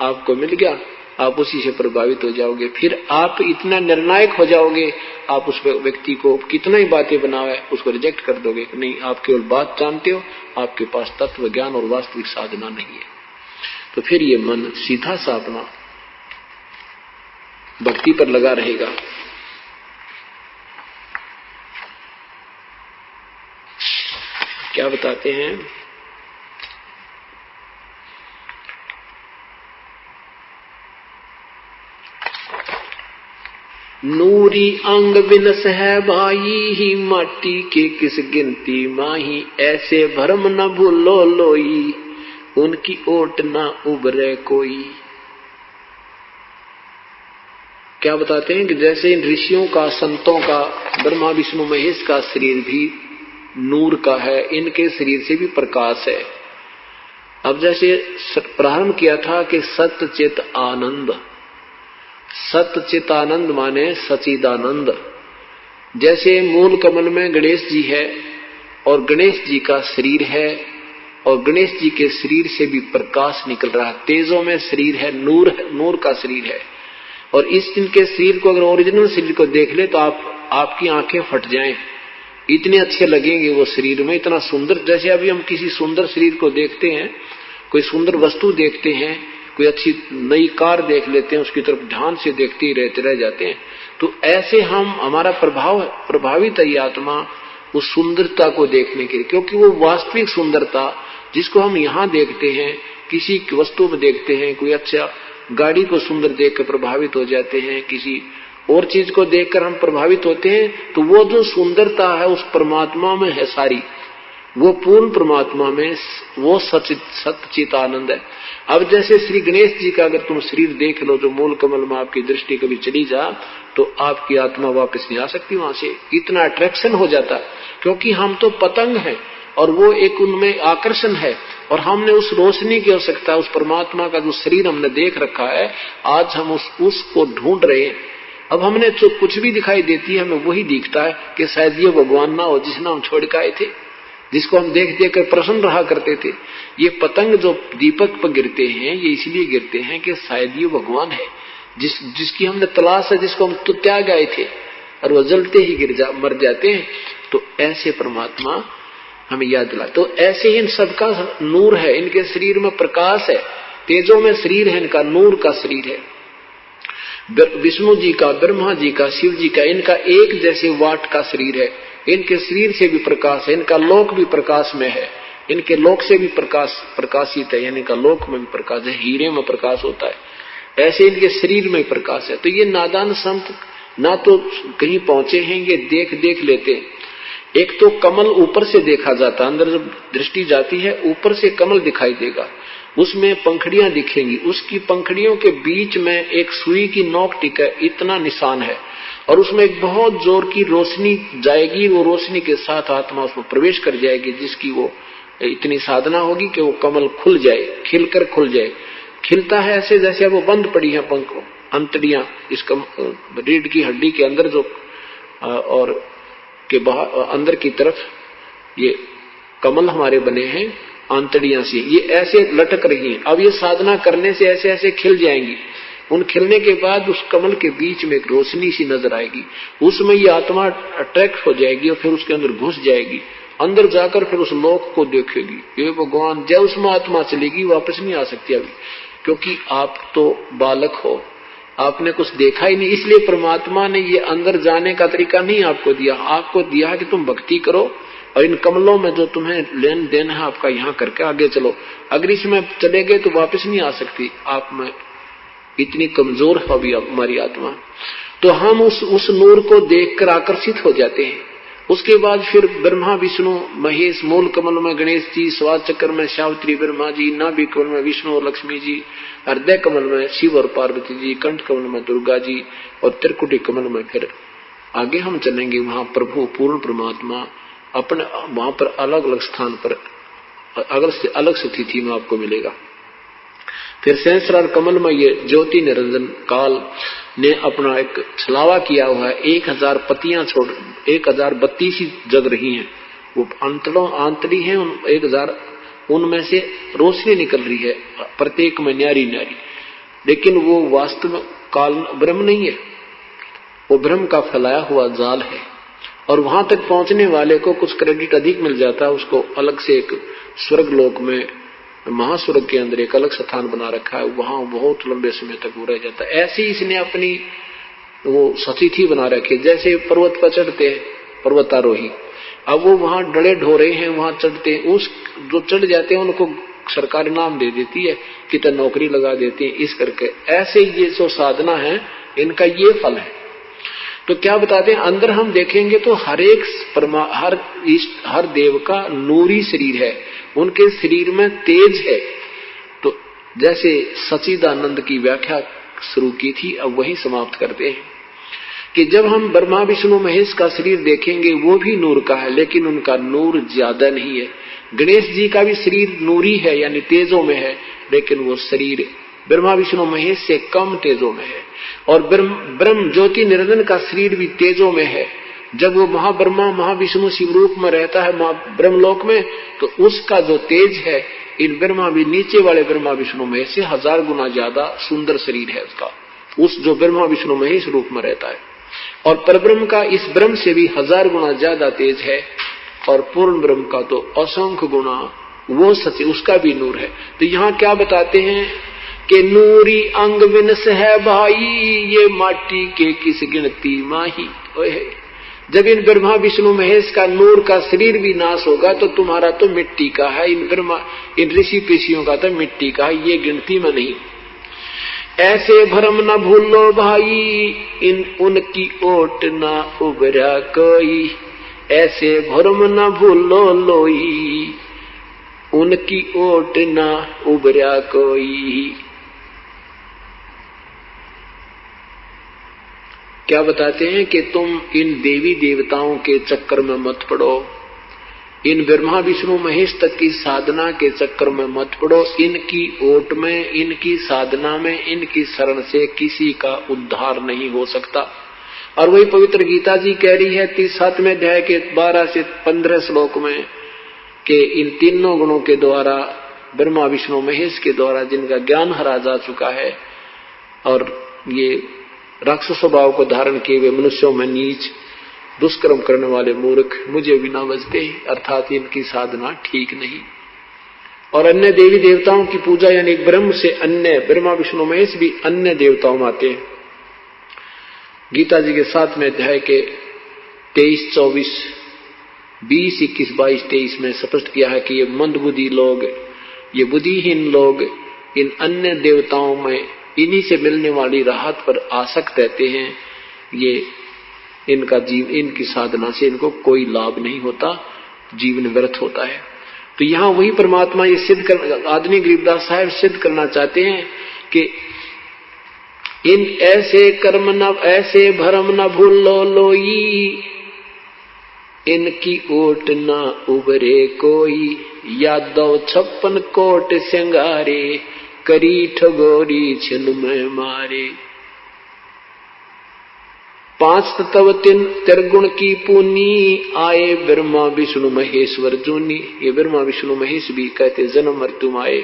Speaker 1: आपको मिल गया, आप उसी से प्रभावित हो जाओगे। फिर आप इतना निर्णायक हो जाओगे, आप उस व्यक्ति को कितना ही बातें बनावे उसको रिजेक्ट कर दोगे। नहीं, आप केवल बात जानते हो, आपके पास तत्व ज्ञान और वास्तविक साधना नहीं है। तो फिर ये मन सीधा सा अपना भक्ति पर लगा रहेगा। क्या बताते हैं, नूरी अंग बिनस है भाई ही, माटी के किस गिनती माही, ऐसे भरम न भूलो लोई, उनकी ओट न उबरे कोई। क्या बताते हैं कि जैसे इन ऋषियों का, संतों का, ब्रह्मा विष्णु महेश का शरीर भी नूर का है, इनके शरीर से भी प्रकाश है। अब जैसे प्रारंभ किया था कि सत्य चित आनंद, सत्य चित आनंद माने सचिदानंद। जैसे मूल कमल में गणेश जी है और गणेश जी का शरीर है, और गणेश जी के शरीर से भी प्रकाश निकल रहा है, तेजों में शरीर है, नूर का शरीर है। और इस इनके शरीर को अगर ओरिजिनल शरीर को देख ले तो आपकी आंखें फट जाएं, इतने अच्छे लगेंगे वो शरीर में, इतना सुंदर। जैसे अभी हम किसी सुंदर शरीर को देखते हैं, कोई सुंदर वस्तु देखते हैं, कोई अच्छी नई कार देख लेते हैं, उसकी तरफ ध्यान से देखते ही रह जाते हैं। तो ऐसे हमारा प्रभावित है ये आत्मा उस सुंदरता को देखने के लिए, क्योंकि वो वास्तविक सुंदरता जिसको हम यहाँ देखते हैं, किसी वस्तु में देखते हैं, कोई अच्छा गाड़ी को सुंदर देख कर प्रभावित हो जाते हैं, किसी और चीज को देखकर हम प्रभावित होते हैं, तो वो जो सुंदरता है उस परमात्मा में है सारी, वो पूर्ण परमात्मा में वो सच्चित आनंद है। अब जैसे श्री गणेश जी का अगर तुम शरीर देख लो, जो मूल कमल में आपकी दृष्टि कभी चली जा, तो आपकी आत्मा वापस नहीं आ सकती वहां से, इतना अट्रैक्शन हो जाता। क्योंकि हम तो पतंग हैं और वो एक उनमें आकर्षण है, और हमने उस रोशनी की आवश्यकता, उस परमात्मा का जो शरीर हमने देख रखा है, आज हम उसको ढूंढ रहे हैं। अब हमने जो कुछ भी दिखाई देती है, हमें वही दिखता है कि शायद ये भगवान ना हो जिसने हम छोड़ के आए थे, जिसको हम देख देख कर प्रसन्न रहा करते थे। ये पतंग जो दीपक पर गिरते हैं, ये इसलिए गिरते हैं कि शायद ये भगवान है जिसकी हमने तलाश है, जिसको हम तो त्याग आए थे, और वो जलते ही मर जाते हैं। तो ऐसे परमात्मा हमें याद दिला। तो ऐसे ही इन सबका नूर है, इनके शरीर में प्रकाश है, तेजों में शरीर है, इनका नूर का शरीर है। विष्णु जी का, ब्रह्मा जी का, शिव जी का, इनका एक जैसे वाट का शरीर है, इनके शरीर से भी प्रकाश है, इनका लोक भी प्रकाश में है, इनके लोक से भी प्रकाश प्रकाशित है, यानी का लोक में भी प्रकाश है, हीरे में प्रकाश होता है, ऐसे इनके शरीर में प्रकाश है। तो ये नादान संत ना तो कहीं पहुंचे हैं, ये देख लेते हैं। एक तो कमल ऊपर से देखा जाता, अंदर जब दृष्टि जाती है ऊपर से कमल दिखाई देगा, उसमें पंखड़ियां दिखेंगी, उसकी पंखड़ियों के बीच में एक सुई की नोक टिका, इतना निशान है, और उसमें एक बहुत जोर की रोशनी जाएगी, वो रोशनी के साथ आत्मा उसमें प्रवेश कर जाएगी, जिसकी वो इतनी साधना होगी कि वो कमल खुल जाए, खिलकर खुल जाए। खिलता है ऐसे जैसे वो बंद पड़ी है पंख अंतड़ियां, इसका रीढ़ की हड्डी के अंदर जो और के बाहर अंदर की तरफ ये कमल हमारे बने हैं आंतड़ियां से, ये ऐसे लटक रही हैं। अब ये साधना करने से ऐसे ऐसे खिल जाएंगी। उन खिलने के बाद उस कमल के बीच में एक रोशनी सी नजर आएगी, उसमें ये आत्मा अट्रैक्ट हो जाएगी और फिर उसके अंदर घुस जाएगी, अंदर जाकर फिर उस लोक को देखेगी। ये भगवान जय, उसमें आत्मा चलेगी, वापस नहीं आ सकती अभी, क्योंकि आप तो बालक हो, आपने कुछ देखा ही नहीं। इसलिए परमात्मा ने ये अंदर जाने का तरीका नहीं आपको दिया, आपको दिया कि तुम भक्ति करो और इन कमलों में जो तुम्हें लेन देन है आपका यहाँ करके आगे चलो। अगर इसमें चले गए तो वापस नहीं आ सकती, आप में इतनी कमजोर है अभी हमारी आत्मा। तो हम उस नूर को देखकर आकर्षित हो जाते हैं। उसके बाद फिर ब्रह्मा विष्णु महेश, मूल कमल में गणेश जी, स्वाद चक्र में सावित्री ब्रह्मा जी, नाभि कमल में विष्णु और लक्ष्मी जी, हृदय कमल में शिव और पार्वती जी, कंठ कमल में दुर्गा जी, और त्रिकुटी कमल में फिर आगे हम चलेंगे, वहां प्रभु पूर्ण परमात्मा अपने वहां पर अलग अलग स्थान पर अलग स्थिति में आपको मिलेगा। फिर सहस्रार कमल में ये ज्योति निरंजन काल ने अपना एक छलावा किया हुआ है, 1000 पत्तियां छोड़ 1032 ही जग रही हैं, वो आंतड़ी है, 1000 उनमें से रोशनी निकल रही है, प्रत्येक में न्यारी न्यारी, लेकिन वो वास्तव में काल ब्रह्म नहीं है, वो ब्रह्म का फैलाया हुआ जाल है। और वहां तक पहुंचने वाले को कुछ क्रेडिट अधिक मिल जाता है, उसको अलग से एक स्वर्ग लोक में, महास्वर्ग के अंदर एक अलग स्थान बना रखा है, वहां बहुत लंबे समय तक वो रह जाता है। ऐसे ही इसने अपनी वो सतिथि बना रखी है। जैसे पर्वत पर चढ़ते हैं पर्वतारोही, अब वो वहां डड़े ढोरे हैं, वहां चढ़ते हैं, उस जो चढ़ जाते हैं उनको सरकार इनाम दे देती है, कितनी नौकरी लगा देती है, इस करके। ऐसे ये जो साधना है इनका ये फल है। तो क्या बताते हैं, अंदर हम देखेंगे तो हर देव का नूरी शरीर है, उनके शरीर में तेज है। तो जैसे सच्चिदानंद की व्याख्या शुरू की थी, अब वही समाप्त करते हैं कि जब हम ब्रह्मा विष्णु महेश का शरीर देखेंगे वो भी नूर का है, लेकिन उनका नूर ज्यादा नहीं है। गणेश जी का भी शरीर नूरी है, यानी तेजों में है, लेकिन वो शरीर ब्रह्मा विष्णु महेश से कम तेजों में है। और ब्रह्म ज्योति निरंजन का शरीर भी तेजों में है। जब वो महाब्रह्मा महाविष्णु शिव रूप में रहता है ब्रह्मलोक में, तो उसका जो तेज है इन ब्रह्मा भी नीचे वाले ब्रह्मा विष्णु महेश से 1000 गुना ज्यादा सुंदर शरीर है उसका, उस जो ब्रह्मा विष्णु महेश रूप में रहता है। और परब्रह्म का इस ब्रह्म से भी 1000 गुना ज्यादा तेज है, और पूर्ण ब्रह्म का तो असंख्य गुना वो सच, उसका भी नूर है। तो यहाँ क्या बताते हैं कि नूरी अंग विनस है भाई, ये माटी के किस गिनती माही। जब इन ब्रह्मा विष्णु महेश का नूर का शरीर भी नाश होगा तो तुम्हारा तो मिट्टी का है, इन ऋषि पेशियों का तो मिट्टी का है, ये गिनती में नहीं। ऐसे भरम न भूलो भाई, उनकी ओट न उबरा कोई, ऐसे भरम न भूलो लोई, उनकी ओट न उबरा कोई। क्या बताते हैं कि तुम इन देवी देवताओं के चक्कर में मत पड़ो, इन ब्रह्मा विष्णु महेश तक की साधना के चक्कर में मत पड़ो। इनकी ओट में, इनकी साधना में, इनकी शरण से किसी का उद्धार नहीं हो सकता। और वही पवित्र गीता जी कह रही है 37वें अध्याय के 12 से 15 श्लोक में कि इन तीनों गुणों के द्वारा, ब्रह्मा विष्णु महेश के द्वारा जिनका ज्ञान हरा जा चुका है, और ये राक्षस स्वभाव को धारण किए हुए मनुष्यों में नीच दुष्कर्म करने वाले मूर्ख मुझे बिना बजते, अर्थात इनकी साधना ठीक नहीं। और अन्य देवी देवताओं की पूजा, यानी ब्रह्म से अन्य, ब्रह्मा विष्णु महेश भी अन्य देवताओं में आते हैं। गीता जी के 7वें अध्याय के 23-24 20, 21, 22, 23 में स्पष्ट किया है कि ये मंदबुद्धि लोग, ये बुद्धिहीन लोग इन अन्य देवताओं में इन्हीं से मिलने वाली राहत पर आसक्त रहते हैं। ये इनकी साधना से इनको कोई लाभ नहीं होता, जीवन व्यर्थ होता है। तो यहां वही परमात्मा ये सिद्ध कर, आदरणीय गरीबदास साहब सिद्ध करना चाहते हैं कि इन ऐसे कर्म न, ऐसे भरम न भूलो लोई, इनकी ओट न उबरे कोई, यादव 56 कोट सिंगारे, करी ठगोरी छिन में मारे। 5 तत्व 3 त्रिगुण की पूनी, आए ब्रह्मा विष्णु महेश्वर जूनी। ये ब्रह्मा विष्णु महेश भी कहते जन्म मृत्यु आए।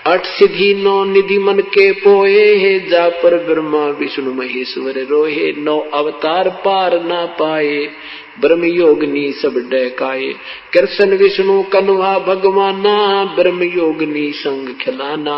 Speaker 1: 8 सिद्धि 9 निधि मन के पोए, जा पर ब्रह्मा विष्णु महेश्वर रोहे। 9 अवतार पार ना पाए, ब्रह्म योगनी सब डकाए। कृष्ण विष्णु कन्हा भगवाना, ब्रह्म योगनी संग खिलाना।